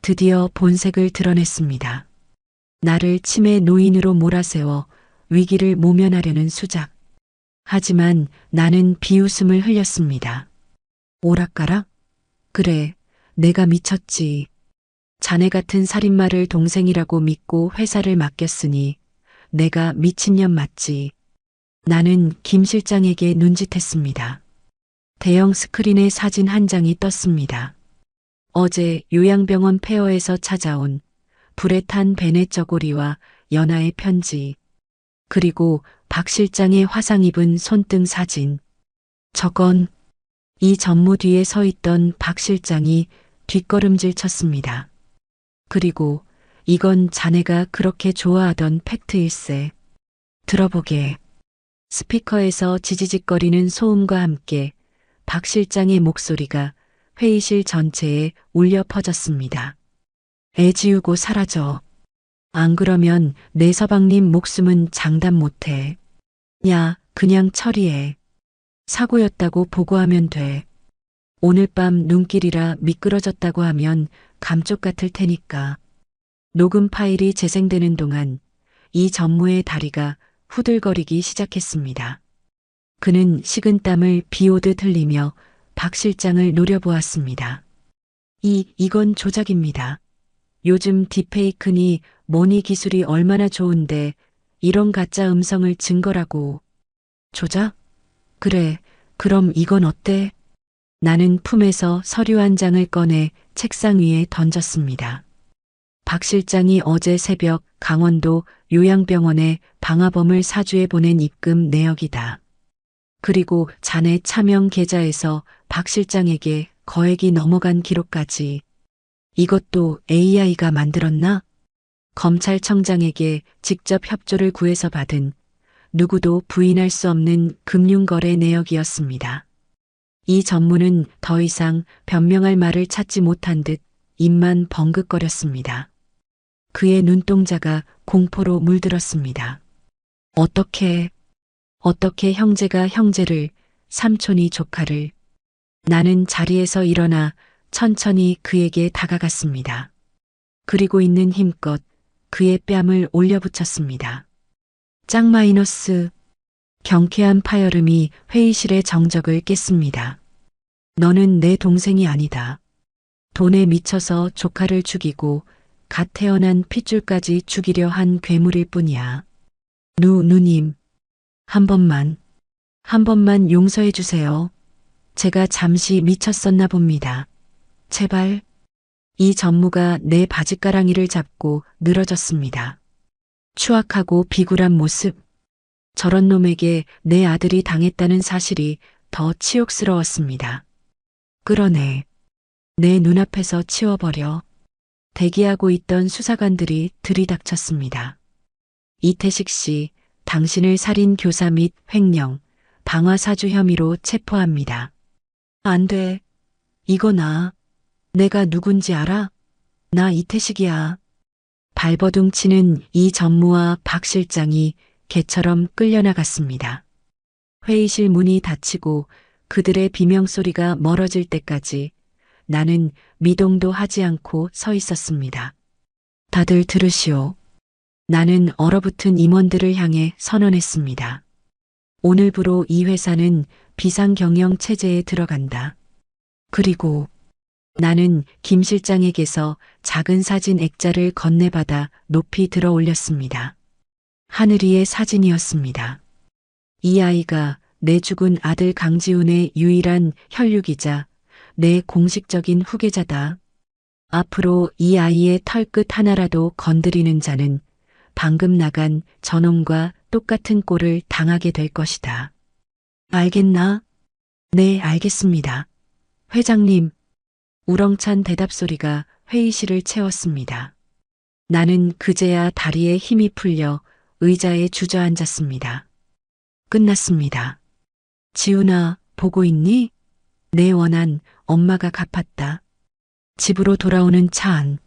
드디어 본색을 드러냈습니다. 나를 치매 노인으로 몰아세워 위기를 모면하려는 수작. 하지만 나는 비웃음을 흘렸습니다. 오락가락? 그래, 내가 미쳤지. 자네 같은 살인마를 동생이라고 믿고 회사를 맡겼으니 내가 미친년 맞지. 나는 김 실장에게 눈짓했습니다. 대형 스크린에 사진 한 장이 떴습니다. 어제 요양병원 폐허에서 찾아온 불에 탄 베네 저고리와 연하의 편지, 그리고 박 실장의 화상 입은 손등 사진. 저건 이 전무 뒤에 서 있던 박 실장이 뒷걸음질 쳤습니다. 그리고 이건 자네가 그렇게 좋아하던 팩트일세. 들어보게. 스피커에서 지지직거리는 소음과 함께 박 실장의 목소리가 회의실 전체에 울려 퍼졌습니다. 애 지우고 사라져. 안 그러면 내 서방님 목숨은 장담 못해. 야, 그냥 처리해. 사고였다고 보고하면 돼. 오늘 밤 눈길이라 미끄러졌다고 하면 감쪽 같을 테니까. 녹음 파일이 재생되는 동안 이 전무의 다리가 후들거리기 시작했습니다. 그는 식은땀을 비오듯 흘리며 박 실장을 노려보았습니다. 이건 조작입니다. 요즘 딥페이크니 뭐니 기술이 얼마나 좋은데 이런 가짜 음성을 증거라고. 조작? 그래, 그럼 이건 어때? 나는 품에서 서류 한 장을 꺼내 책상 위에 던졌습니다. 박 실장이 어제 새벽 강원도 요양병원에 방화범을 사주해 보낸 입금 내역이다. 그리고 자네 차명 계좌에서 박 실장에게 거액이 넘어간 기록까지. 이것도 AI가 만들었나? 검찰청장에게 직접 협조를 구해서 받은 누구도 부인할 수 없는 금융거래 내역이었습니다. 이 전무는 더 이상 변명할 말을 찾지 못한 듯 입만 벙긋거렸습니다. 그의 눈동자가 공포로 물들었습니다. 어떻게 형제가 형제를, 삼촌이 조카를. 나는 자리에서 일어나 천천히 그에게 다가갔습니다. 그리고 있는 힘껏 그의 뺨을 올려붙였습니다. 짝 마이너스. 경쾌한 파열음이 회의실의 정적을 깼습니다. 너는 내 동생이 아니다. 돈에 미쳐서 조카를 죽이고 갓 태어난 핏줄까지 죽이려 한 괴물일 뿐이야. 누님. 한 번만 용서해 주세요. 제가 잠시 미쳤었나 봅니다. 제발. 이 전무가 내 바짓가랑이를 잡고 늘어졌습니다. 추악하고 비굴한 모습. 저런 놈에게 내 아들이 당했다는 사실이 더 치욕스러웠습니다. 끌어내. 내 눈앞에서 치워버려. 대기하고 있던 수사관들이 들이닥쳤습니다. 이태식 씨, 당신을 살인 교사 및 횡령, 방화사주 혐의로 체포합니다. 안 돼. 이거 내가 누군지 알아? 나 이태식이야. 발버둥 치는 이 전무와 박 실장이 개처럼 끌려나갔습니다. 회의실 문이 닫히고 그들의 비명소리가 멀어질 때까지 나는 미동도 하지 않고 서 있었습니다. 다들 들으시오. 나는 얼어붙은 임원들을 향해 선언했습니다. 오늘부로 이 회사는 비상경영 체제에 들어간다. 그리고 나는 김 실장에게서 작은 사진 액자를 건네받아 높이 들어 올렸습니다. 하늘이의 사진이었습니다. 이 아이가 내 죽은 아들 강지훈의 유일한 혈육이자 내 공식적인 후계자다. 앞으로 이 아이의 털끝 하나라도 건드리는 자는 방금 나간 저놈과 똑같은 꼴을 당하게 될 것이다. 알겠나? 네, 알겠습니다. 회장님. 우렁찬 대답 소리가 회의실을 채웠습니다. 나는 그제야 다리에 힘이 풀려 의자에 주저앉았습니다. 끝났습니다. 지훈아, 보고 있니? 내 원한 엄마가 갚았다. 집으로 돌아오는 차 안.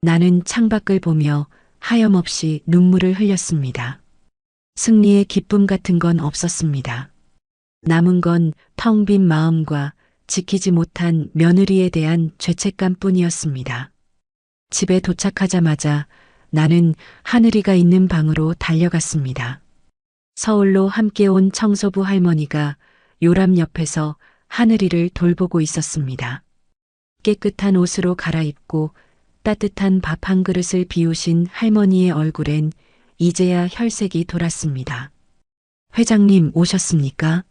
나는 창밖을 보며 하염없이 눈물을 흘렸습니다. 승리의 기쁨 같은 건 없었습니다. 남은 건 텅 빈 마음과 지키지 못한 며느리에 대한 죄책감뿐이었습니다. 집에 도착하자마자 나는 하늘이가 있는 방으로 달려갔습니다. 서울로 함께 온 청소부 할머니가 요람 옆에서 하늘이를 돌보고 있었습니다. 깨끗한 옷으로 갈아입고 따뜻한 밥 한 그릇을 비우신 할머니의 얼굴엔 이제야 혈색이 돌았습니다. 회장님 오셨습니까?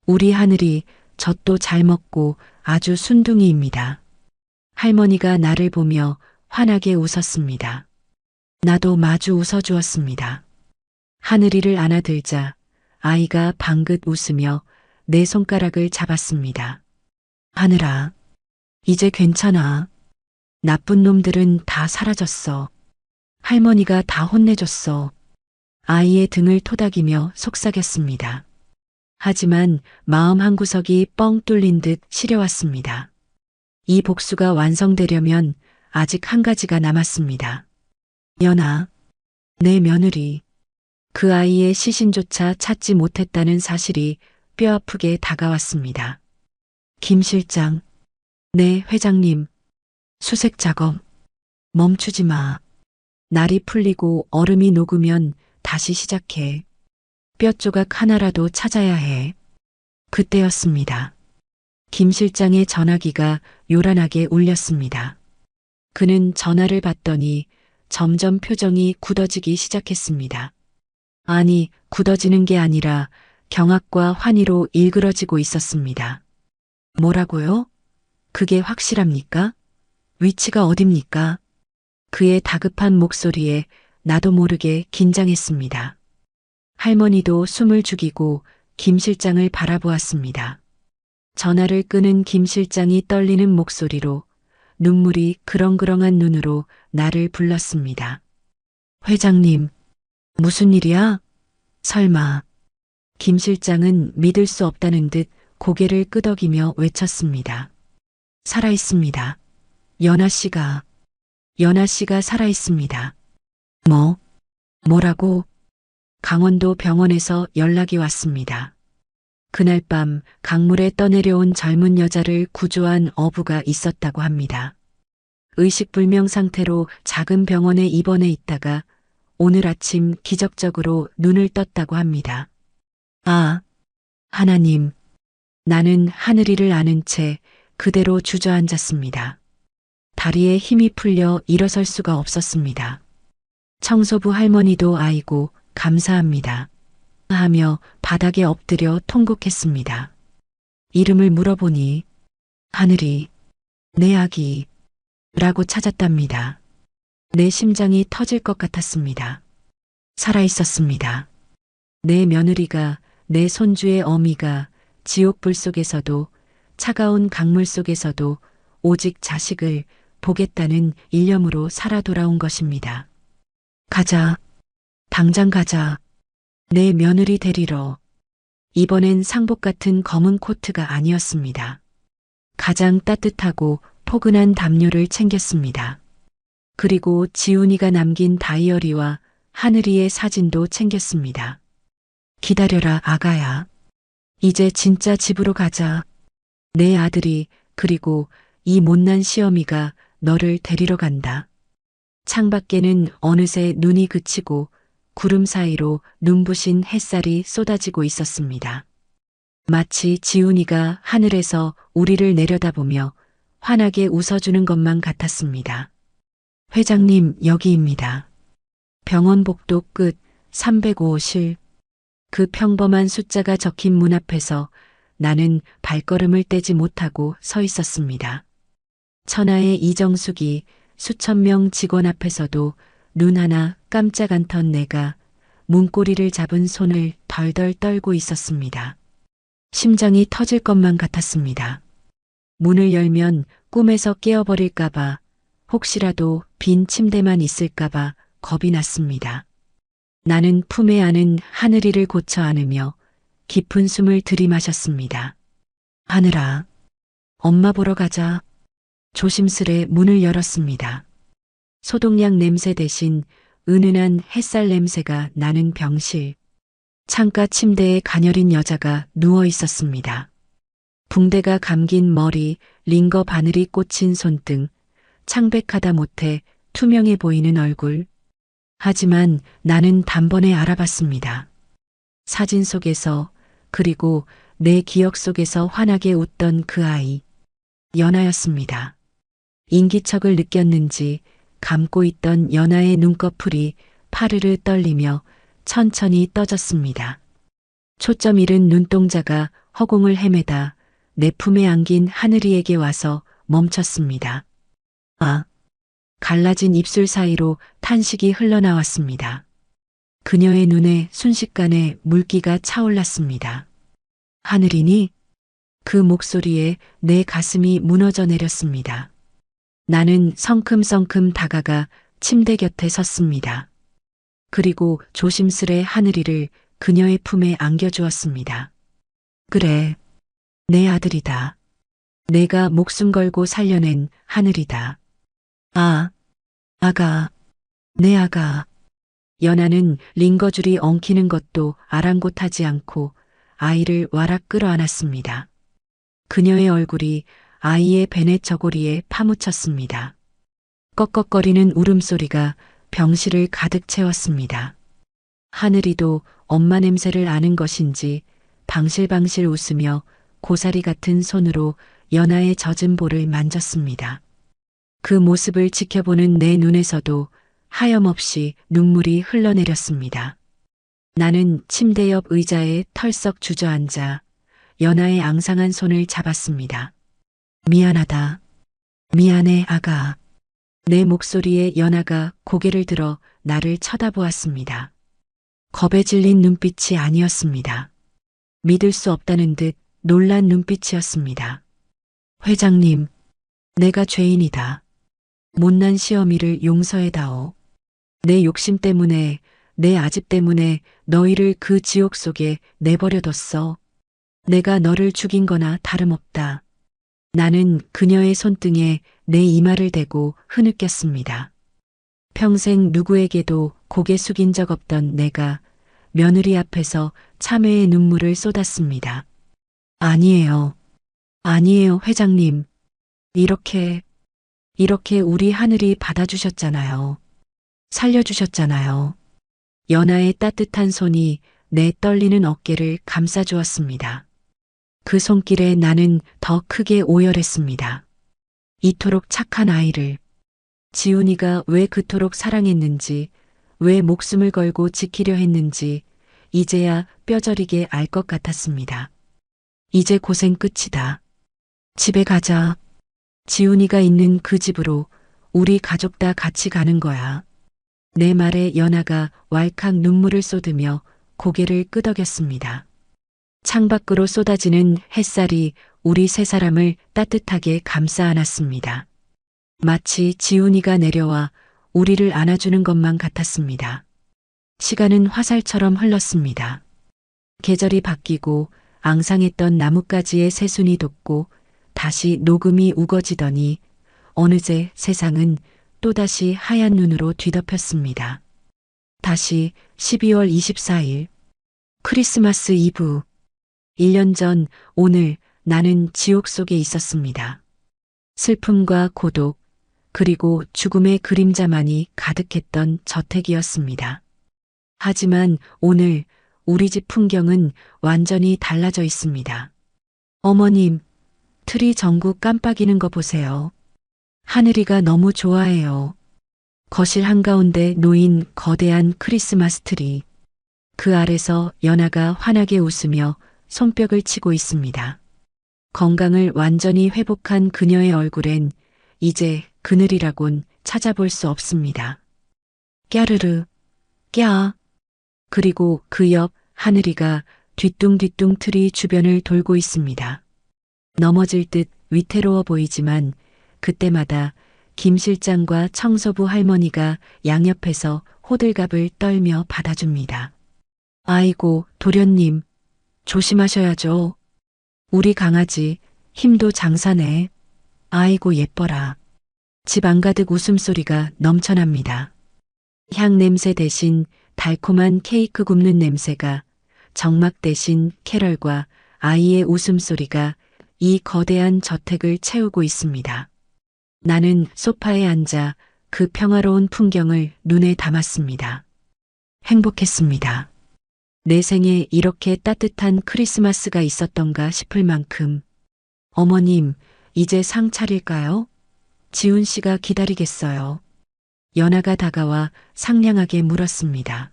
우리 하늘이 젖도 잘 먹고 아주 순둥이입니다. 할머니가 나를 보며 환하게 웃었습니다. 나도 마주 웃어주었습니다. 하늘이를 안아들자 아이가 방긋 웃으며 내 손가락을 잡았습니다. 하늘아, 이제 괜찮아. 나쁜 놈들은 다 사라졌어. 할머니가 다 혼내줬어. 아이의 등을 토닥이며 속삭였습니다. 하지만 마음 한구석이 뻥 뚫린 듯 시려왔습니다. 이 복수가 완성되려면 아직 한 가지가 남았습니다. 연아, 내 며느리. 그 아이의 시신조차 찾지 못했다는 사실이 뼈아프게 다가왔습니다. 김 실장. 네, 회장님. 수색 작업. 멈추지 마. 날이 풀리고 얼음이 녹으면 다시 시작해. 뼈 조각 하나라도 찾아야 해. 그때였습니다. 김 실장의 전화기가 요란하게 울렸습니다. 그는 전화를 받더니 점점 표정이 굳어지기 시작했습니다. 아니, 굳어지는 게 아니라 경악과 환희로 일그러지고 있었습니다. 뭐라고요? 그게 확실합니까? 위치가 어딥니까? 그의 다급한 목소리에 나도 모르게 긴장했습니다. 할머니도 숨을 죽이고 김 실장을 바라보았습니다. 전화를 끄는 김 실장이 떨리는 목소리로 눈물이 그렁그렁한 눈으로 나를 불렀습니다. 회장님, 무슨 일이야? 설마. 김 실장은 믿을 수 없다는 듯 고개를 끄덕이며 외쳤습니다. 살아있습니다. 연아 씨가 살아있습니다. 뭐라고? 강원도 병원에서 연락이 왔습니다. 그날 밤 강물에 떠내려온 젊은 여자를 구조한 어부가 있었다고 합니다. 의식불명 상태로 작은 병원에 입원해 있다가 오늘 아침 기적적으로 눈을 떴다고 합니다. 아, 하나님. 나는 하늘이를 아는 채 그대로 주저앉았습니다. 다리에 힘이 풀려 일어설 수가 없었습니다. 청소부 할머니도 아이고 감사합니다. 하며 바닥에 엎드려 통곡했습니다. 이름을 물어보니 하늘이 내 아기 라고 찾았답니다. 내 심장이 터질 것 같았습니다. 살아있었습니다. 내 며느리가, 내 손주의 어미가 지옥불 속에서도 차가운 강물 속에서도 오직 자식을 보겠다는 일념으로 살아 돌아온 것입니다. 가자. 당장 가자. 내 며느리 데리러. 이번엔 상복 같은 검은 코트가 아니었습니다. 가장 따뜻하고 포근한 담요를 챙겼습니다. 그리고 지훈이가 남긴 다이어리와 하늘이의 사진도 챙겼습니다. 기다려라, 아가야. 이제 진짜 집으로 가자. 내 아들이 그리고 이 못난 시어미가 너를 데리러 간다. 창밖에는 어느새 눈이 그치고 구름 사이로 눈부신 햇살이 쏟아지고 있었습니다. 마치 지훈이가 하늘에서 우리를 내려다보며 환하게 웃어주는 것만 같았습니다. 회장님, 여기입니다. 병원 복도 끝 305실. 그 평범한 숫자가 적힌 문 앞에서 나는 발걸음을 떼지 못하고 서 있었습니다. 천하의 이정숙이 수천 명 직원 앞에서도 눈 하나 깜짝 않던 내가 문고리를 잡은 손을 덜덜 떨고 있었습니다. 심장이 터질 것만 같았습니다. 문을 열면 꿈에서 깨어버릴까봐, 혹시라도 빈 침대만 있을까봐 겁이 났습니다. 나는 품에 안은 하늘이를 고쳐 안으며 깊은 숨을 들이마셨습니다. 하늘아, 엄마 보러 가자. 조심스레 문을 열었습니다. 소독약 냄새 대신 은은한 햇살 냄새가 나는 병실. 창가 침대에 가녀린 여자가 누워 있었습니다. 붕대가 감긴 머리, 링거 바늘이 꽂힌 손등, 창백하다 못해 투명해 보이는 얼굴. 하지만 나는 단번에 알아봤습니다. 사진 속에서, 그리고 내 기억 속에서 환하게 웃던 그 아이. 연아였습니다. 인기척을 느꼈는지 감고 있던 연아의 눈꺼풀이 파르르 떨리며 천천히 떠졌습니다. 초점 잃은 눈동자가 허공을 헤매다 내 품에 안긴 하늘이에게 와서 멈췄습니다. 아, 갈라진 입술 사이로 탄식이 흘러나왔습니다. 그녀의 눈에 순식간에 물기가 차올랐습니다. 하늘이니? 그 목소리에 내 가슴이 무너져 내렸습니다. 나는 성큼성큼 다가가 침대 곁에 섰습니다. 그리고 조심스레 하늘이를 그녀의 품에 안겨주었습니다. 그래, 내 아들이다. 내가 목숨 걸고 살려낸 하늘이다. 아, 아가, 내 아가. 연아는 링거줄이 엉키는 것도 아랑곳하지 않고 아이를 와락 끌어안았습니다. 그녀의 얼굴이 아이의 베넷 저고리에 파묻혔습니다. 꺽꺽거리는 울음소리가 병실을 가득 채웠습니다. 하늘이도 엄마 냄새를 아는 것인지 방실방실 웃으며 고사리 같은 손으로 연아의 젖은 볼을 만졌습니다. 그 모습을 지켜보는 내 눈에서도 하염없이 눈물이 흘러내렸습니다. 나는 침대 옆 의자에 털썩 주저앉아 연아의 앙상한 손을 잡았습니다. 미안하다. 미안해, 아가. 내 목소리에 연아가 고개를 들어 나를 쳐다보았습니다. 겁에 질린 눈빛이 아니었습니다. 믿을 수 없다는 듯 놀란 눈빛이었습니다. 회장님, 내가 죄인이다. 못난 시어미를 용서해다오. 내 욕심 때문에, 내 아집 때문에 너희를 그 지옥 속에 내버려뒀어. 내가 너를 죽인 거나 다름없다. 나는 그녀의 손등에 내 이마를 대고 흐느꼈습니다. 평생 누구에게도 고개 숙인 적 없던 내가 며느리 앞에서 참회의 눈물을 쏟았습니다. 아니에요. 아니에요, 회장님. 이렇게 우리 하늘이 받아주셨잖아요. 살려주셨잖아요. 연하의 따뜻한 손이 내 떨리는 어깨를 감싸주었습니다. 그 손길에 나는 더 크게 오열했습니다. 이토록 착한 아이를, 지훈이가 왜 그토록 사랑했는지, 왜 목숨을 걸고 지키려 했는지, 이제야 뼈저리게 알 것 같았습니다. 이제 고생 끝이다. 집에 가자. 지훈이가 있는 그 집으로 우리 가족 다 같이 가는 거야. 내 말에 연하가 왈칵 눈물을 쏟으며 고개를 끄덕였습니다. 창밖으로 쏟아지는 햇살이 우리 세 사람을 따뜻하게 감싸 안았습니다. 마치 지훈이가 내려와 우리를 안아주는 것만 같았습니다. 시간은 화살처럼 흘렀습니다. 계절이 바뀌고 앙상했던 나뭇가지의 새순이 돋고 다시 녹음이 우거지더니 어느새 세상은 또다시 하얀 눈으로 뒤덮였습니다. 다시 12월 24일 크리스마스 이브. 1년 전 오늘 나는 지옥 속에 있었습니다. 슬픔과 고독 그리고 죽음의 그림자만이 가득했던 저택이었습니다. 하지만 오늘 우리 집 풍경은 완전히 달라져 있습니다. 어머님, 트리 전구 깜빡이는 거 보세요. 하늘이가 너무 좋아해요. 거실 한가운데 놓인 거대한 크리스마스 트리. 그 아래서 연하가 환하게 웃으며 손뼉을 치고 있습니다. 건강을 완전히 회복한 그녀의 얼굴엔 이제 그늘이라곤 찾아볼 수 없습니다. 깨르르, 꺄. 그리고 그 옆 하늘이가 뒤뚱뒤뚱 트리 주변을 돌고 있습니다. 넘어질 듯 위태로워 보이지만 그때마다 김 실장과 청소부 할머니가 양옆에서 호들갑을 떨며 받아줍니다. 아이고, 도련님, 조심하셔야죠. 우리 강아지, 힘도 장사네. 아이고, 예뻐라. 집 안가득 웃음소리가 넘쳐납니다. 향 냄새 대신 달콤한 케이크 굽는 냄새가, 정막 대신 캐럴과 아이의 웃음소리가 이 거대한 저택을 채우고 있습니다. 나는 소파에 앉아 그 평화로운 풍경을 눈에 담았습니다. 행복했습니다. 내 생에 이렇게 따뜻한 크리스마스가 있었던가 싶을 만큼. 어머님, 이제 상 차릴까요? 지훈 씨가 기다리겠어요. 연하가 다가와 상냥하게 물었습니다.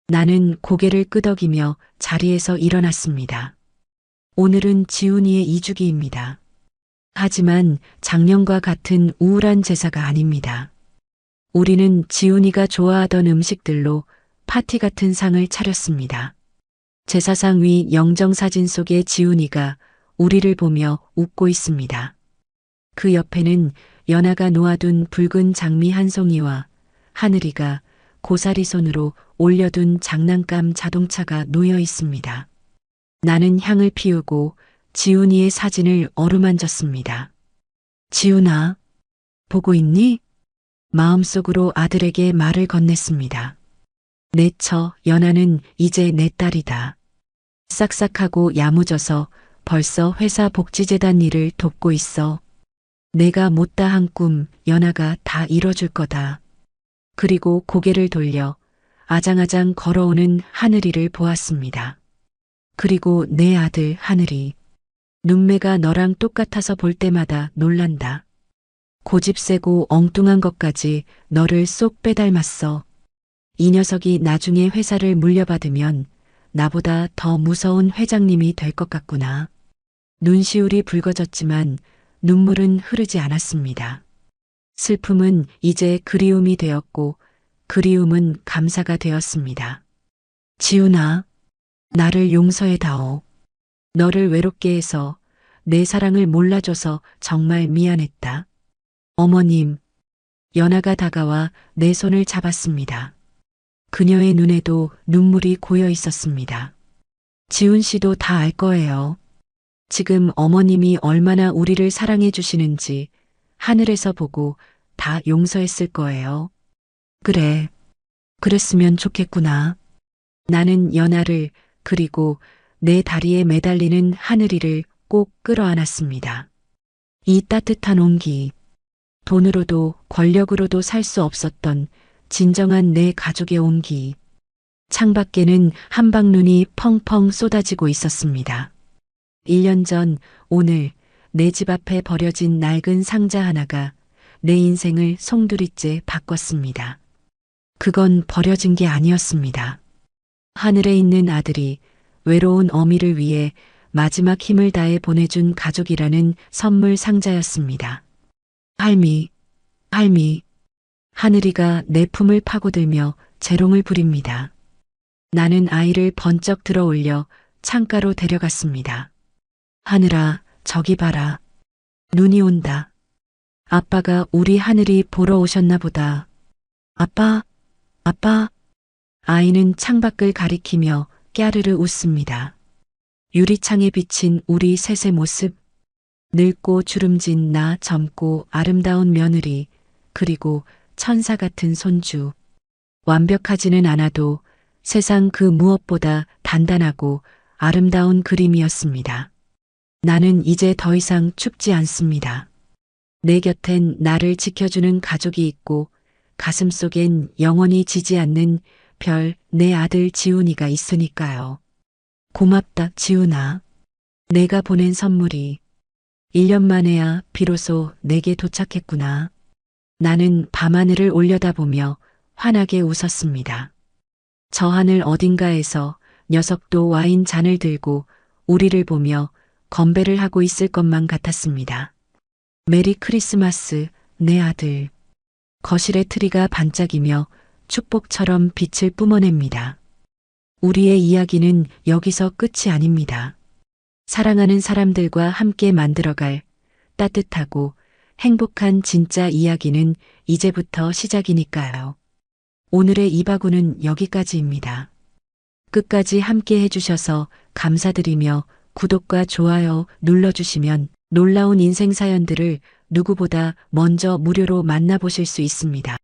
나는 고개를 끄덕이며 자리에서 일어났습니다. 오늘은 지훈이의 이주기입니다. 하지만 작년과 같은 우울한 제사가 아닙니다. 우리는 지훈이가 좋아하던 음식들로 파티 같은 상을 차렸습니다. 제사상 위 영정사진 속의 지훈이가 우리를 보며 웃고 있습니다. 그 옆에는 연하가 놓아둔 붉은 장미 한 송이와 하늘이가 고사리 손으로 올려둔 장난감 자동차가 놓여 있습니다. 나는 향을 피우고 지훈이의 사진을 어루만졌습니다. 지훈아, 보고 있니? 마음속으로 아들에게 말을 건넸습니다. 내 처 연하는 이제 내 딸이다. 싹싹하고 야무져서 벌써 회사 복지재단 일을 돕고 있어. 내가 못다 한 꿈 연하가 다 이뤄줄 거다. 그리고 고개를 돌려 아장아장 걸어오는 하늘이를 보았습니다. 그리고 내 아들 하늘이. 눈매가 너랑 똑같아서 볼 때마다 놀란다. 고집세고 엉뚱한 것까지 너를 쏙 빼닮았어. 이 녀석이 나중에 회사를 물려받으면 나보다 더 무서운 회장님이 될 것 같구나. 눈시울이 붉어졌지만 눈물은 흐르지 않았습니다. 슬픔은 이제 그리움이 되었고 그리움은 감사가 되었습니다. 지훈아, 나를 용서해 다오. 너를 외롭게 해서 내 사랑을 몰라줘서 정말 미안했다. 어머님, 연아가 다가와 내 손을 잡았습니다. 그녀의 눈에도 눈물이 고여 있었습니다. 지훈 씨도 다 알 거예요. 지금 어머님이 얼마나 우리를 사랑해 주시는지 하늘에서 보고 다 용서했을 거예요. 그래, 그랬으면 좋겠구나. 나는 연아를 그리고 내 다리에 매달리는 하늘이를 꼭 끌어안았습니다. 이 따뜻한 온기, 돈으로도 권력으로도 살 수 없었던 진정한 내 가족의 온기. 창밖에는 한방눈이 펑펑 쏟아지고 있었습니다. 1년 전 오늘 내 집 앞에 버려진 낡은 상자 하나가 내 인생을 송두리째 바꿨습니다. 그건 버려진 게 아니었습니다. 하늘에 있는 아들이 외로운 어미를 위해 마지막 힘을 다해 보내준 가족이라는 선물 상자였습니다. 할미, 할미. 하늘이가 내 품을 파고들며 재롱을 부립니다. 나는 아이를 번쩍 들어 올려 창가로 데려갔습니다. 하늘아, 저기 봐라. 눈이 온다. 아빠가 우리 하늘이 보러 오셨나 보다. 아빠, 아빠. 아이는 창밖을 가리키며 깨르르 웃습니다. 유리창에 비친 우리 셋의 모습. 늙고 주름진 나 젊고 아름다운 며느리, 그리고 천사 같은 손주. 완벽하지는 않아도 세상 그 무엇보다 단단하고 아름다운 그림이었습니다. 나는 이제 더 이상 춥지 않습니다. 내 곁엔 나를 지켜주는 가족이 있고 가슴 속엔 영원히 지지 않는 별 내 아들 지훈이가 있으니까요. 고맙다, 지훈아. 내가 보낸 선물이 1년 만에야 비로소 내게 도착했구나. 나는 밤하늘을 올려다보며 환하게 웃었습니다. 저 하늘 어딘가에서 녀석도 와인 잔을 들고 우리를 보며 건배를 하고 있을 것만 같았습니다. 메리 크리스마스, 내 아들. 거실의 트리가 반짝이며 축복처럼 빛을 뿜어냅니다. 우리의 이야기는 여기서 끝이 아닙니다. 사랑하는 사람들과 함께 만들어갈 따뜻하고 행복한 진짜 이야기는 이제부터 시작이니까요. 오늘의 이바구는 여기까지입니다. 끝까지 함께 해주셔서 감사드리며 구독과 좋아요 눌러주시면 놀라운 인생 사연들을 누구보다 먼저 무료로 만나보실 수 있습니다.